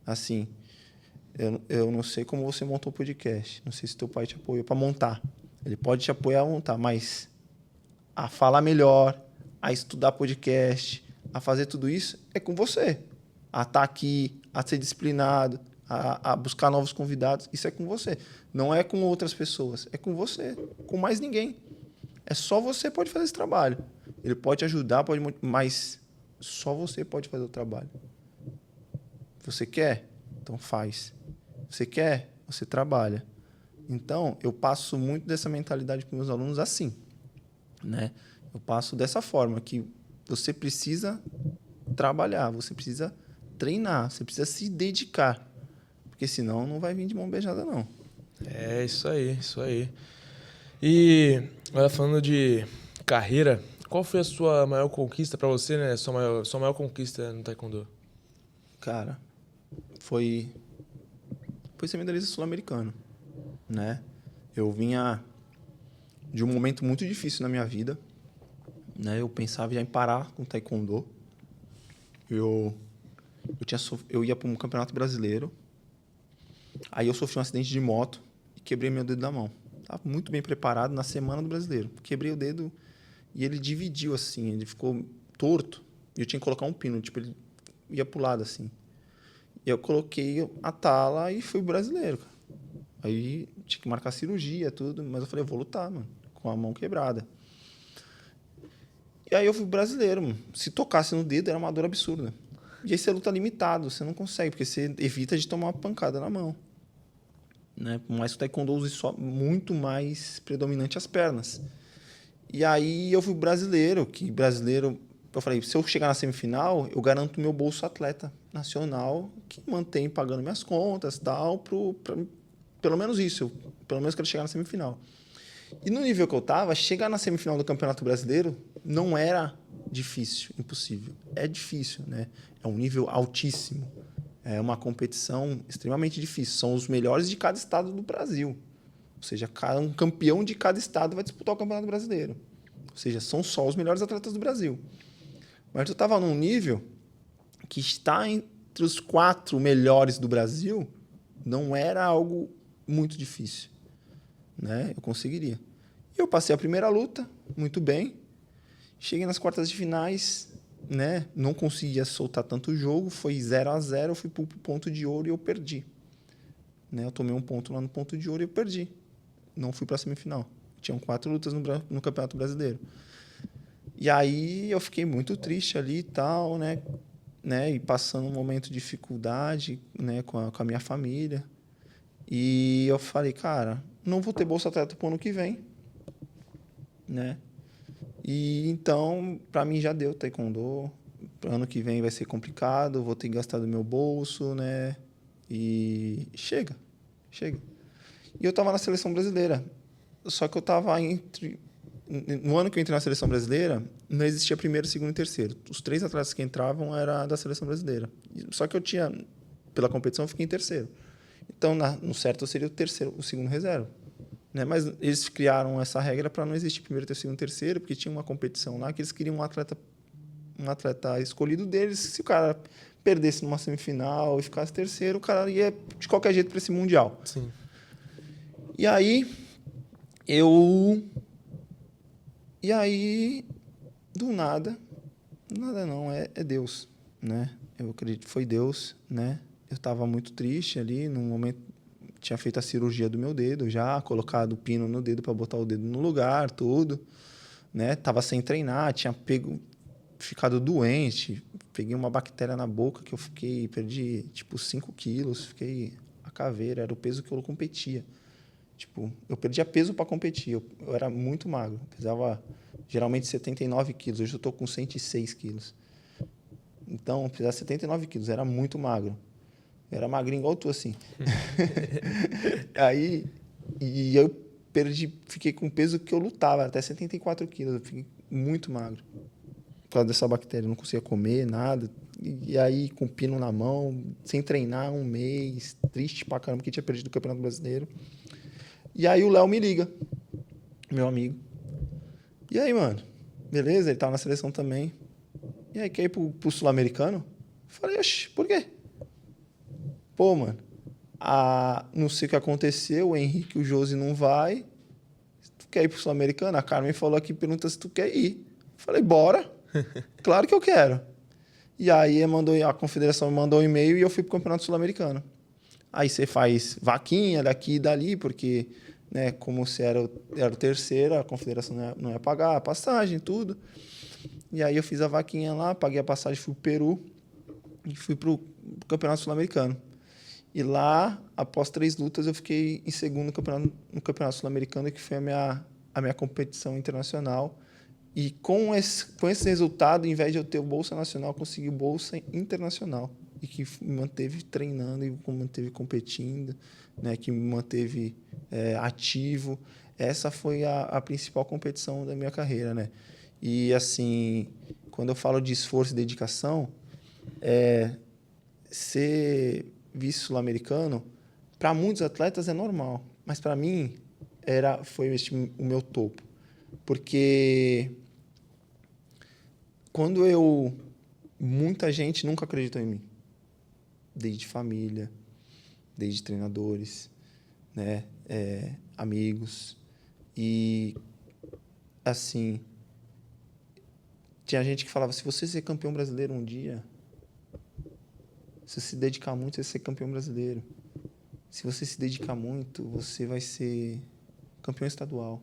Assim, eu não sei como você montou o podcast. Não sei se teu pai te apoiou para montar. Ele pode te apoiar a montar, mas a falar melhor, a estudar podcast, a fazer tudo isso, é com você. A estar aqui, a ser disciplinado, a buscar novos convidados, isso é com você. Não é com outras pessoas, é com você, com mais ninguém. É só você pode fazer esse trabalho. Ele pode te ajudar, mas só você pode fazer o trabalho. Você quer? Então faz. Você quer? Você trabalha. Então, eu passo muito dessa mentalidade para os meus alunos assim, né? Eu passo dessa forma, que você precisa trabalhar, você precisa treinar, você precisa se dedicar. Porque senão não vai vir de mão beijada, não. É isso aí, isso aí. E agora falando de carreira, qual foi a sua maior conquista para você, né? Sua maior conquista no taekwondo? Cara, foi ser medalhista sul-americano, né? Eu vinha de um momento muito difícil na minha vida, né? Eu pensava já em parar com o taekwondo. Eu ia para um campeonato brasileiro. Aí eu sofri um acidente de moto e quebrei meu dedo da mão. Estava muito bem preparado na semana do brasileiro. Quebrei o dedo e ele dividiu assim, ele ficou torto. E eu tinha que colocar um pino, tipo, ele ia pro lado assim. E eu coloquei a tala e fui brasileiro, cara. Aí tinha que marcar cirurgia, tudo, mas eu falei, eu vou lutar, mano, com a mão quebrada. E aí eu fui brasileiro, mano. Se tocasse no dedo, era uma dor absurda. E aí você luta limitado, você não consegue, porque você evita de tomar uma pancada na mão. Né? Mas o taekwondo usa só muito mais predominante as pernas. E aí eu fui brasileiro, eu falei, se eu chegar na semifinal, eu garanto meu bolso atleta nacional, que mantém pagando minhas contas, tal, pelo menos isso, pelo menos quero chegar na semifinal. E no nível que eu tava, chegar na semifinal do Campeonato Brasileiro não era difícil, impossível. É difícil, né? É um nível altíssimo. É uma competição extremamente difícil. São os melhores de cada estado do Brasil. Ou seja, um campeão de cada estado vai disputar o Campeonato Brasileiro. Ou seja, são só os melhores atletas do Brasil. Mas eu estava num nível que estar entre os 4 melhores do Brasil não era algo muito difícil. Né? Eu conseguiria. E eu passei a primeira luta, muito bem. Cheguei nas quartas de finais, né? Não conseguia soltar tanto o jogo, foi 0-0, eu fui para o ponto de ouro e eu perdi. Né? Eu tomei um ponto lá no ponto de ouro e eu perdi. Não fui para a semifinal. Tinham 4 lutas no Campeonato Brasileiro. E aí eu fiquei muito triste ali e tal, né? E passando um momento de dificuldade, né? com a minha família. E eu falei, cara, não vou ter Bolsa Atleta pro ano que vem, né? E então, para mim já deu taekwondo. Ano que vem vai ser complicado, vou ter que gastar do meu bolso, né? E chega. E eu tava na seleção brasileira. Só que eu tava no ano que eu entrei na seleção brasileira, não existia primeiro, segundo e terceiro. Os 3 atletas que entravam era da seleção brasileira. Só que pela competição, eu fiquei em terceiro. Então, no certo, eu seria o segundo reserva. Né? Mas eles criaram essa regra para não existir primeiro, segundo, terceiro, porque tinha uma competição lá que eles queriam um atleta escolhido deles. Se o cara perdesse numa semifinal e ficasse terceiro, o cara ia de qualquer jeito para esse Mundial. Sim. E aí, do nada não, é Deus, né? Eu acredito que foi Deus, né? Eu estava muito triste ali, num momento tinha feito a cirurgia do meu dedo, já colocado o pino no dedo para botar o dedo no lugar, tudo, né? Tava sem treinar, tinha ficado doente, peguei uma bactéria na boca que perdi tipo 5 quilos, fiquei a caveira, era o peso que eu competia. Tipo, eu perdia peso para competir, eu era muito magro, pesava geralmente 79 quilos, hoje eu estou com 106 quilos. Então, eu pesava 79 quilos, era muito magro. Eu era magrinho igual tu, assim. Aí, e eu fiquei com o peso que eu lutava, até 74 quilos. Eu fiquei muito magro. Por causa dessa bactéria, eu não conseguia comer nada. E aí, com o pino na mão, sem treinar um mês, triste pra caramba, que tinha perdido o Campeonato Brasileiro. E aí o Léo me liga, meu amigo. E aí, mano? Beleza, ele tava na seleção também. E aí, quer ir pro Sul-Americano? Eu falei, oxi, por quê? Pô, mano, não sei o que aconteceu, o Henrique e o Josi não vai. Tu quer ir pro Sul-Americano? A Carmen falou aqui, pergunta se tu quer ir. Eu falei, bora. Claro que eu quero. E aí a confederação me mandou um e-mail e eu fui pro Campeonato Sul-Americano. Aí você faz vaquinha daqui e dali, porque, né, como você era o terceiro, a confederação não ia pagar a passagem, tudo. E aí eu fiz a vaquinha lá, paguei a passagem, fui pro Peru e fui pro Campeonato Sul-Americano. E lá, após 3 lutas, eu fiquei em segundo no Campeonato Sul-Americano, que foi a minha competição internacional. E com esse resultado, em vez de eu ter o Bolsa Nacional, eu consegui Bolsa Internacional. E que me manteve treinando e me manteve competindo, né? Que me manteve ativo. Essa foi a principal competição da minha carreira, né? E, assim, quando eu falo de esforço e dedicação, ser vice-sul-americano, para muitos atletas é normal. Mas, para mim, foi o meu topo. Porque muita gente nunca acreditou em mim. Desde família, desde treinadores, né? Amigos. E, assim, tinha gente que falava, se você ser campeão brasileiro um dia, se você se dedicar muito, você vai ser campeão brasileiro. Se você se dedicar muito, você vai ser campeão estadual.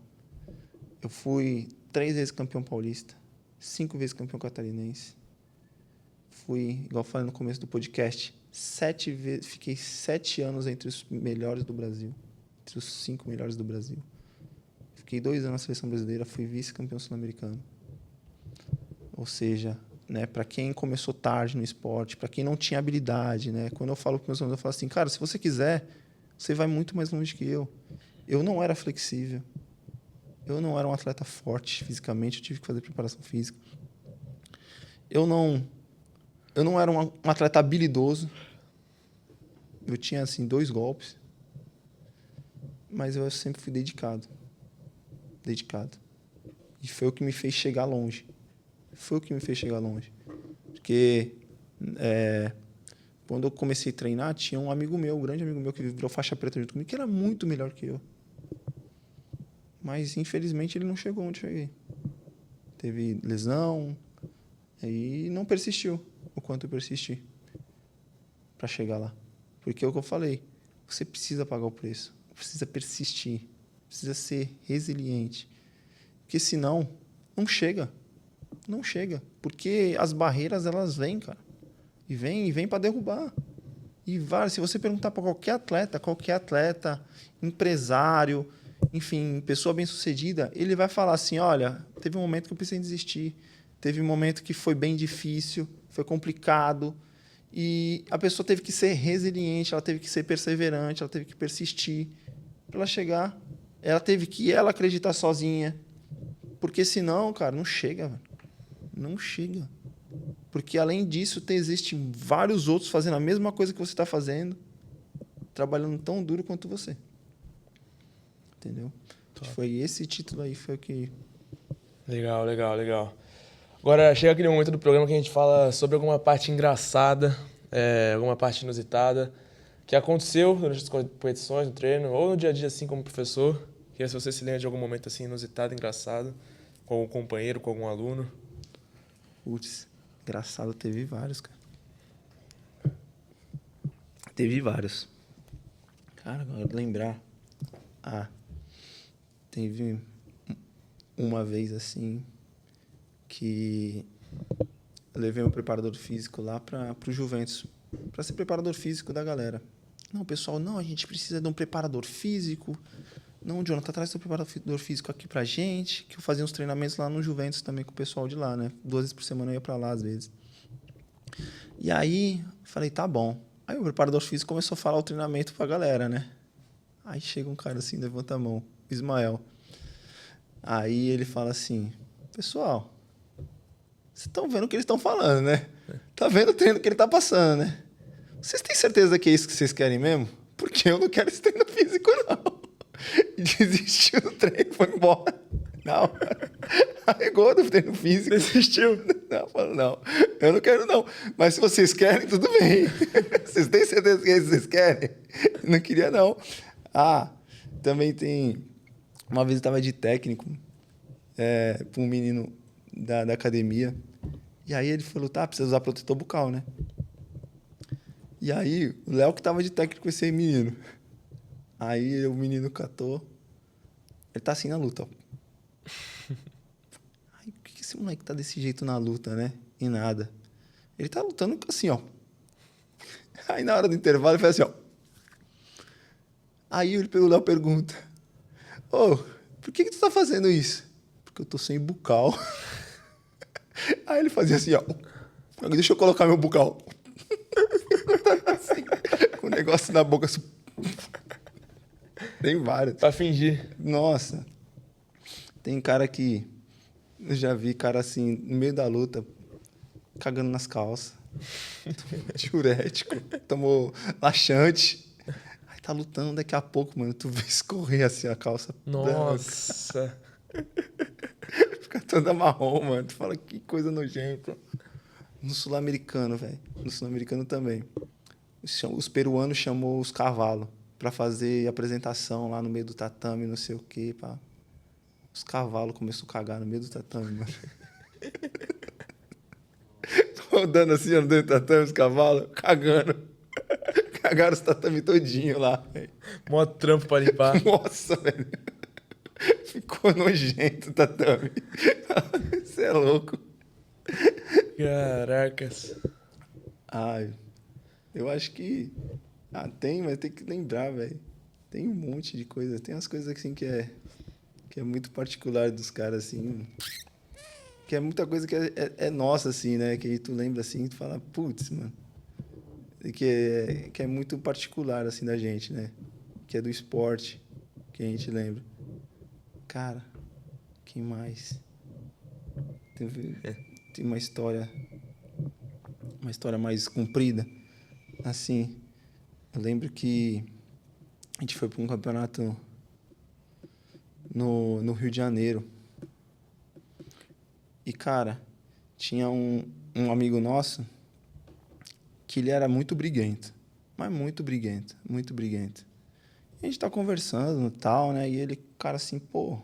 Eu fui 3 vezes campeão paulista, 5 vezes campeão catarinense. Fui, igual eu falei no começo do podcast, 7 vezes, fiquei 7 anos entre os melhores do Brasil, entre os 5 melhores do Brasil. Fiquei 2 anos na seleção brasileira, fui vice-campeão sul-americano. Ou seja, né, para quem começou tarde no esporte, para quem não tinha habilidade, né, quando eu falo para meus alunos, eu falo assim, cara, se você quiser, você vai muito mais longe que eu. Eu não era flexível. Eu não era um atleta forte fisicamente, eu tive que fazer preparação física. Eu não era um atleta habilidoso. Eu tinha, assim, 2 golpes. Mas eu sempre fui dedicado. Dedicado. E foi o que me fez chegar longe. Foi o que me fez chegar longe. Porque quando eu comecei a treinar, tinha um amigo meu, um grande amigo meu, que virou faixa preta junto comigo, que era muito melhor que eu. Mas, infelizmente, ele não chegou onde eu cheguei. Teve lesão e não persistiu o quanto eu persisti para chegar lá. Porque é o que eu falei, você precisa pagar o preço, precisa persistir, precisa ser resiliente. Porque, senão, não chega. Não chega. Porque as barreiras, elas vêm, cara. E vem para derrubar. E se você perguntar para qualquer atleta, empresário, enfim, pessoa bem-sucedida, ele vai falar assim, olha, teve um momento que eu pensei em desistir, teve um momento que foi bem difícil, foi complicado, e a pessoa teve que ser resiliente, ela teve que ser perseverante, ela teve que persistir para ela chegar. Ela teve que acreditar sozinha, porque senão, cara, não chega, velho. Não chega. Porque, além disso, existem vários outros fazendo a mesma coisa que você está fazendo, trabalhando tão duro quanto você. Entendeu? Foi esse título aí, foi o que... Legal, legal, legal. Agora, chega aquele momento do programa que a gente fala sobre alguma parte engraçada, alguma parte inusitada, que aconteceu durante as competições, no treino, ou no dia a dia, assim, como professor. Queria se você se lembra de algum momento, assim, inusitado, engraçado, com algum companheiro, com algum aluno. Putz, engraçado, teve vários, cara. Teve vários. Cara, agora lembrar. Teve uma vez, assim, que eu levei um preparador físico lá para o Juventus, para ser preparador físico da galera. Não, pessoal, não, a gente precisa de um preparador físico. Não, Jonathan, traz seu preparador físico aqui pra gente, que eu fazia uns treinamentos lá no Juventus também com o pessoal de lá, né? 2 vezes por semana eu ia pra lá, às vezes. E aí, falei, tá bom. Aí o preparador físico começou a falar o treinamento pra galera, né? Aí chega um cara assim, levanta a mão, Ismael. Aí ele fala assim, pessoal, vocês estão vendo o que eles estão falando, né? Tá vendo o treino que ele tá passando, né? Vocês têm certeza que é isso que vocês querem mesmo? Porque eu não quero esse treino físico, não. E desistiu do treino, foi embora. Não. Arregou do treino físico. Desistiu. Não, falou, não, eu não quero, não. Mas se vocês querem, tudo bem. Vocês têm certeza que é isso que vocês querem? Não queria, não. Ah, também tem... Uma vez eu estava de técnico para um menino da academia. E aí ele falou, tá, precisa usar protetor bucal, né? E aí o Léo que estava de técnico com esse menino. Aí o menino catou. Ele tá assim na luta, ó. Ai, por que esse moleque tá desse jeito na luta, né? E nada. Ele tá lutando assim, ó. Aí na hora do intervalo ele faz assim, ó. Aí o Léo pergunta, ô, por que tu tá fazendo isso? Porque eu tô sem bucal. Aí ele fazia assim, ó. Deixa eu colocar meu bucal. Assim, com o negócio na boca assim. Tem vários. Pra fingir. Nossa. Tem cara que... Eu já vi cara assim, no meio da luta, cagando nas calças. Diurético. Tomou laxante. Aí tá lutando, daqui a pouco, mano, tu vê escorrer assim a calça. Nossa. Fica toda marrom, mano. Tu fala, que coisa nojenta. No sul-americano, velho. No sul-americano também. Os peruanos chamou os cavalos pra fazer apresentação lá no meio do tatame, não sei o quê, pá. Os cavalos começaram a cagar no meio do tatame, mano. Rodando assim, ó, dentro do tatame, os cavalos cagando. Cagaram os tatame todinho lá, velho. Mó trampo pra limpar. Nossa, velho. Ficou nojento o tatame. Você é louco. Caracas. Ai, eu acho que... Ah, tem, mas tem que lembrar, velho. Tem um monte de coisa. Tem umas coisas assim que é muito particular dos caras, assim. Que é muita coisa que é nossa, assim, né? Que aí tu lembra assim e tu fala, putz, mano. E que é muito particular, assim, da gente, né? Que é do esporte, que a gente lembra. Cara, quem mais? Tem uma história mais comprida. Assim, eu lembro que a gente foi para um campeonato no Rio de Janeiro. E, cara, tinha um amigo nosso que ele era muito briguento. Mas muito briguento, muito briguento. E a gente tá conversando e tal, né? E ele, cara, assim, pô,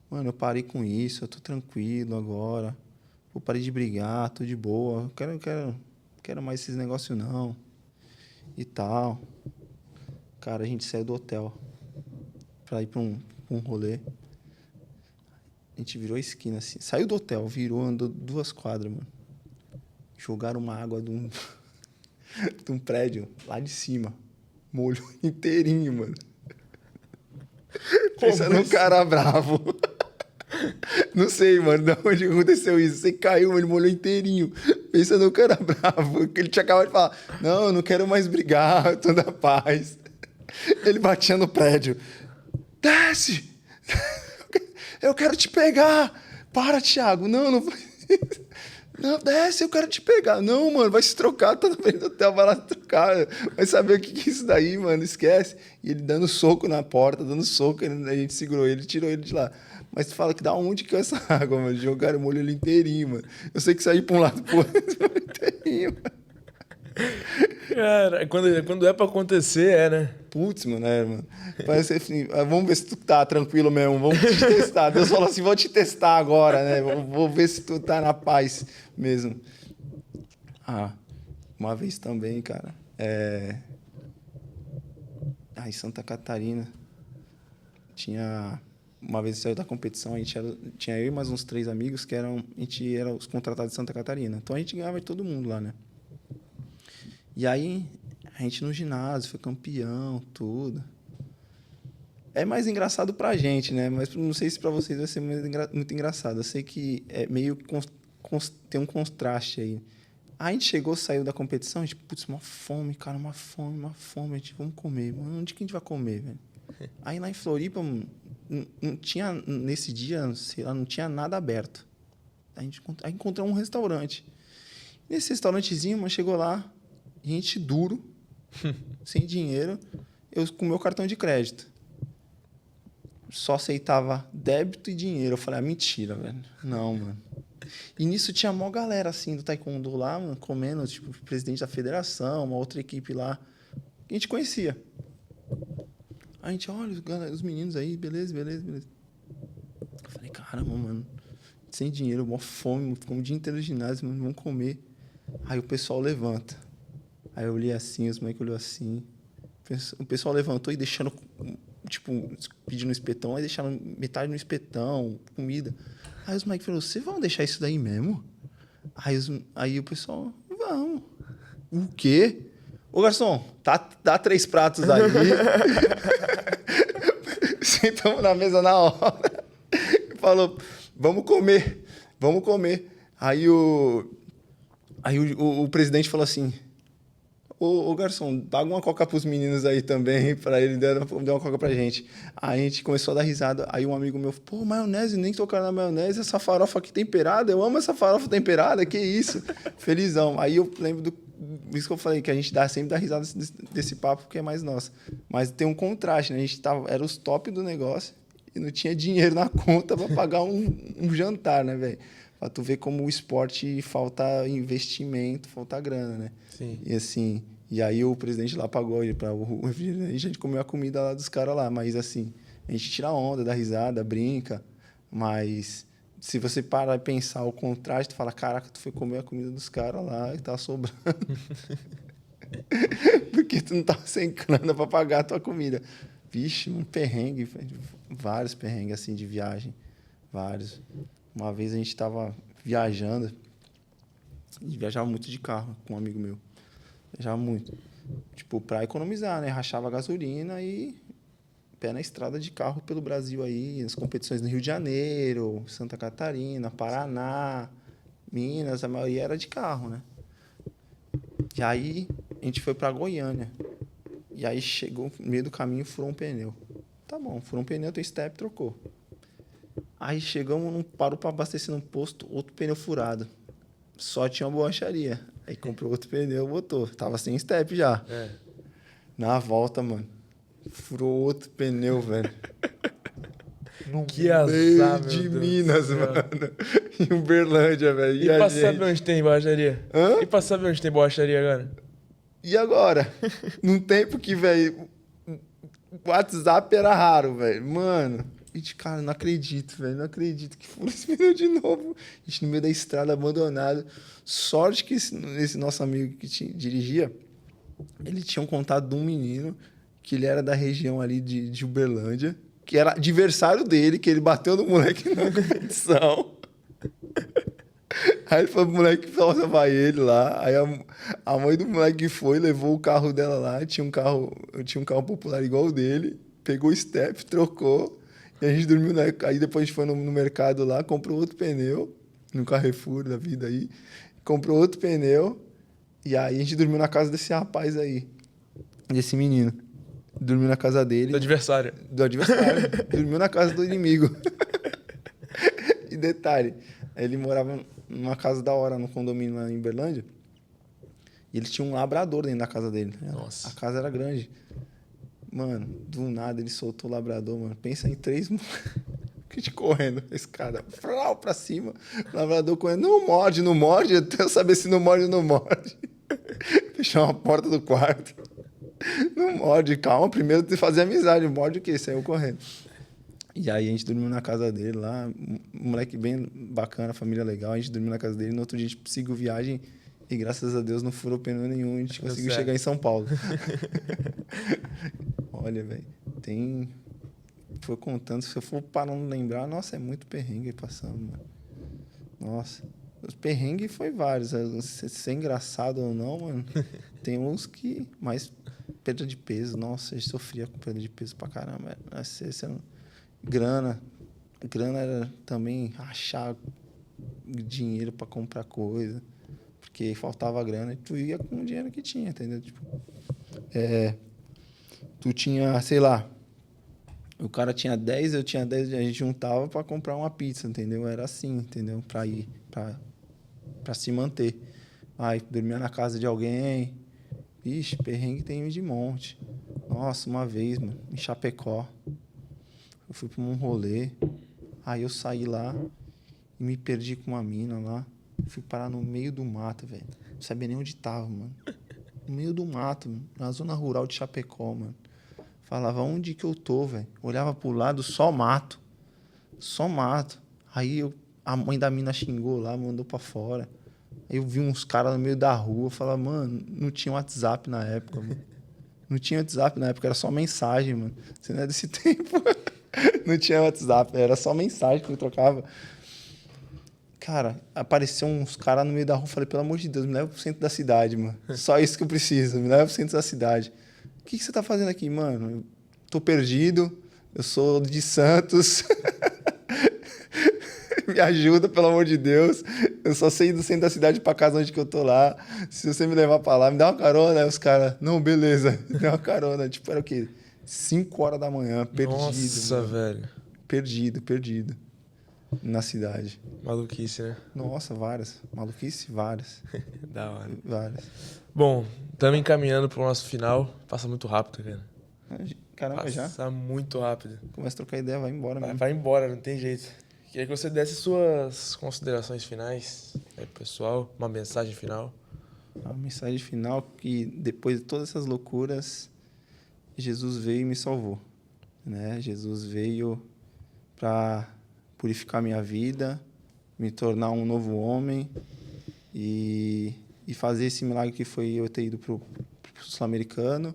mano, eu parei com isso, eu tô tranquilo agora. Pô, parei de brigar, tô de boa. Quero mais esses negócios não. E tal. Cara, a gente saiu do hotel pra ir pra um rolê. A gente virou a esquina assim. Saiu do hotel, virou, andou 2 quadras, mano. Jogaram uma água de um prédio lá de cima. Molhou inteirinho, mano. Pensa num cara bravo. Não sei, mano, de onde aconteceu isso. Você caiu, ele molhou inteirinho. Pensa num cara bravo. Que ele tinha acabado de falar, não, eu não quero mais brigar, eu tô na paz. Ele batia no prédio. Desce! Eu quero te pegar! Para, Thiago. Não vai. Não, desce, eu quero te pegar. Não, mano, vai se trocar, tá no meio do hotel, vai lá se trocar. Vai saber o que é isso daí, mano, esquece. E ele dando soco na porta, dando soco, a gente segurou ele, tirou ele de lá. Mas tu fala que da onde que é essa água, mano? Jogaram o molho ele inteirinho, mano. Eu sei que saí pra um lado pro outro, inteirinho, mano. Cara, quando é pra acontecer, é, né? Putz, mano, mano. Parece assim, vamos ver se tu tá tranquilo mesmo, vamos te testar. Deus falou assim, vou te testar agora, né? Vou ver se tu tá na paz mesmo. Ah, uma vez também, cara, em Santa Catarina, uma vez saiu da competição, tinha eu e mais uns 3 amigos que a gente era os contratados de Santa Catarina. Então a gente ganhava de todo mundo lá, né? E aí, a gente no ginásio, foi campeão, tudo. É mais engraçado pra gente, né? Mas não sei se pra vocês vai ser muito engraçado. Eu sei que é meio... tem um contraste aí. Aí a gente chegou, saiu da competição, a gente, putz, uma fome, cara, uma fome. A gente, vamos comer. Mano, onde que a gente vai comer, velho? Aí lá em Floripa, mano, não tinha, nesse dia, sei lá, não tinha nada aberto. Aí encontramos um restaurante. Nesse restaurantezinho, mano, chegou lá, gente duro, sem dinheiro, eu com meu cartão de crédito. Só aceitava débito e dinheiro. Eu falei, mentira, velho. Não, mano. E nisso tinha mó galera, assim, do taekwondo lá, mano, comendo, tipo, o presidente da federação, uma outra equipe lá, que a gente conhecia. Aí a gente, olha, os meninos aí, beleza. Eu falei, caramba, mano, sem dinheiro, mó fome, ficamos o dia inteiro no ginásio, mano, vamos comer. Aí o pessoal levanta. Aí eu olhei assim, os moleques olhou assim. O pessoal levantou e deixando, tipo, pedindo espetão, aí deixaram metade no espetão, comida. Aí os moleques falaram, vocês vão deixar isso daí mesmo? Aí o pessoal, vamos. O quê? Ô, garçom, dá 3 pratos aí. Sentamos na mesa na hora. Falou, vamos comer. Aí o presidente falou assim, ô garçom, paga uma coca pros meninos aí também, pra ele dar uma coca pra gente. Aí a gente começou a dar risada, aí um amigo meu, pô, maionese, nem tocaram na maionese, essa farofa aqui temperada, eu amo essa farofa temperada, que isso? Felizão. Aí eu lembro isso que eu falei, que a gente sempre dá risada desse papo, porque é mais nosso. Mas tem um contraste, né? A gente era os top do negócio e não tinha dinheiro na conta pra pagar um jantar, né, velho? Pra tu ver como o esporte falta investimento, falta grana, né? Sim. E assim, e aí o presidente lá pagou ele para o refrigerante, a gente comeu a comida lá dos caras lá, mas assim, a gente tira onda, dá risada, brinca, mas se você parar e pensar o contraste, tu fala, caraca, tu foi comer a comida dos caras lá e tá sobrando. Porque tu não tava sem grana para pagar a tua comida. Vixe, um perrengue, vários perrengues assim de viagem, vários. Uma vez a gente tava viajando, e viajava muito de carro com um amigo meu. Viajava muito. Tipo, pra economizar, né? Rachava a gasolina e pé na estrada de carro pelo Brasil aí, nas competições no Rio de Janeiro, Santa Catarina, Paraná, Minas, a maioria era de carro, né? E aí a gente foi pra Goiânia. E aí chegou, no meio do caminho, furou um pneu. Tá bom, furou um pneu, tem step, trocou. Aí chegamos, parou pra abastecer no posto, outro pneu furado. Só tinha uma borracharia. Aí comprou outro pneu, botou. Tava sem step já. É. Na volta, mano, furou outro pneu, velho. No Que azar, meio meu de Deus Minas, do céu. mano. Em Uberlândia, velho. E pra saber onde tem borracharia? Hã? E pra saber onde tem borracharia agora? E agora? Num tempo que, velho, o WhatsApp era raro, velho. Mano, a gente, cara, não acredito, velho. Não acredito que furou esse pneu de novo. A gente no meio da estrada, abandonado. Sorte que esse nosso amigo que dirigia, ele tinha um contato de um menino que ele era da região ali de Uberlândia, que era adversário dele, que ele bateu no moleque na competição. Aí ele falou pro moleque, nossa, vai ele lá. Aí a mãe do moleque foi, levou o carro dela lá, tinha um carro popular igual o dele, pegou o step, trocou, e a gente dormiu, né? Aí depois a gente foi no mercado lá, comprou outro pneu, no Carrefour da vida aí, comprou outro pneu, e aí a gente dormiu na casa desse rapaz aí, desse menino. Dormiu na casa dele. Do adversário. Do adversário. Dormiu na casa do inimigo. E detalhe, ele morava numa casa da hora, no condomínio lá em Uberlândia. E ele tinha um labrador dentro da casa dele. Nossa. A casa era grande. Mano, do nada ele soltou o labrador, mano. Pensa em 3 que correndo, esse cara, pra cima. O labrador correndo, não morde, até eu saber se não morde ou não morde. Fechou a porta do quarto. Não morde, calma, primeiro tem que fazer amizade. Morde o quê? Saiu correndo. E aí a gente dormiu na casa dele lá, um moleque bem bacana, família legal, a gente dormiu na casa dele, no outro dia a gente seguiu viagem e graças a Deus não furou pneu nenhum, a gente conseguiu chegar em São Paulo. Olha, velho, foi contando, se eu for parando de lembrar, nossa, é muito perrengue passando, mano. Nossa, os perrengues foi vários, se é engraçado ou não, mano, tem uns que, mais perda de peso, nossa, a gente sofria com perda de peso pra caramba, grana era também achar dinheiro para comprar coisa. Porque faltava grana e tu ia com o dinheiro que tinha, entendeu? Tipo, tu tinha, sei lá, o cara tinha 10, eu tinha 10, a gente juntava para comprar uma pizza, entendeu? Era assim, entendeu? Para ir, para se manter. Aí dormia na casa de alguém. Ixi, perrengue tem de monte. Nossa, uma vez, mano, em Chapecó, eu fui para um rolê, aí eu saí lá e me perdi com uma mina lá. Fui parar no meio do mato, velho. Não sabia nem onde tava, mano. No meio do mato, mano, na zona rural de Chapecó, mano. Falava, onde que eu tô, velho? Olhava pro lado, só mato. Só mato. Aí a mãe da mina xingou lá, mandou pra fora. Aí eu vi uns caras no meio da rua. Falava, mano, não tinha WhatsApp na época, mano. Não tinha WhatsApp na época, era só mensagem, mano. Você não é desse tempo. Não tinha WhatsApp, era só mensagem que eu trocava. Cara, apareceu uns caras no meio da rua. Falei, pelo amor de Deus, me leva pro centro da cidade, mano. Só isso que eu preciso, me leva pro centro da cidade. O que você tá fazendo aqui, mano? Eu tô perdido, eu sou de Santos. Me ajuda, pelo amor de Deus. Eu só sei ir do centro da cidade pra casa onde que eu tô lá. Se você me levar pra lá, me dá uma carona. Aí os caras, não, beleza, me dá uma carona. Tipo, era o quê? 5 horas da manhã, perdido. Nossa, mano. velho. Perdido. Na cidade. Maluquice, né? Nossa, várias. Maluquice, várias. Da hora. Várias. Bom, estamos encaminhando pro nosso final. Passa muito rápido, cara. Caramba, já? Passa muito rápido. Começa a trocar ideia, vai embora mesmo. Vai embora, não tem jeito. Queria que você desse suas considerações finais aí, pessoal. Uma mensagem final. A mensagem final que depois de todas essas loucuras, Jesus veio e me salvou. Né? Jesus veio para purificar minha vida, me tornar um novo homem e fazer esse milagre que foi eu ter ido para o Sul-Americano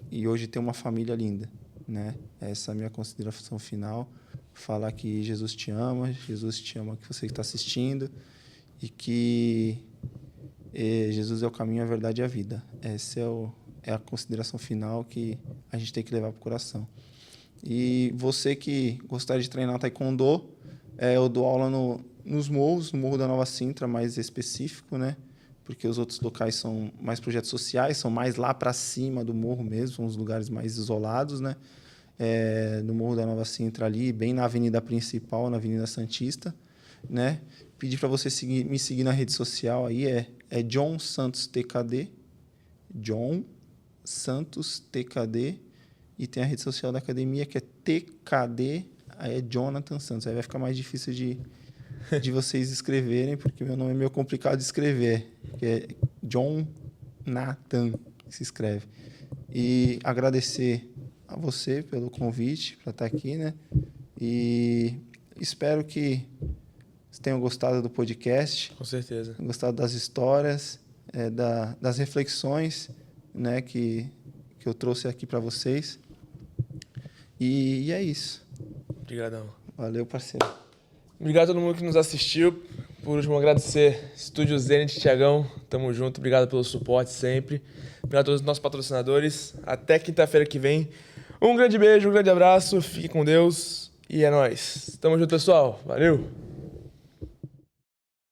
e hoje ter uma família linda. Né? Essa é a minha consideração final. Falar que Jesus te ama que você está assistindo e que Jesus é o caminho, a verdade e a vida. Essa é a consideração final que a gente tem que levar para o coração. E você que gostaria de treinar taekwondo, eu dou aula nos morros, no Morro da Nova Sintra, mais específico, né? Porque os outros locais são mais projetos sociais, são mais lá para cima do morro mesmo, são os lugares mais isolados, né? No Morro da Nova Sintra ali, bem na avenida principal, na Avenida Santista, né? Pedir para você me seguir na rede social aí, é John Santos TKD, John Santos TKD, e tem a rede social da academia que é TKD, aí é Jonathan Santos, aí vai ficar mais difícil de vocês escreverem, porque meu nome é meio complicado de escrever, que é John Nathan, que se escreve. E agradecer a você pelo convite para estar aqui, né? E espero que vocês tenham gostado do podcast. Com certeza. Gostado das histórias, das reflexões, né, que eu trouxe aqui para vocês. E é isso. Obrigadão. Valeu, parceiro. Obrigado a todo mundo que nos assistiu. Por último, agradecer Estúdio Zenit, Thiagão. Tamo junto. Obrigado pelo suporte sempre. Obrigado a todos os nossos patrocinadores. Até quinta-feira que vem. Um grande beijo, um grande abraço. Fique com Deus. E é nóis. Tamo junto, pessoal. Valeu.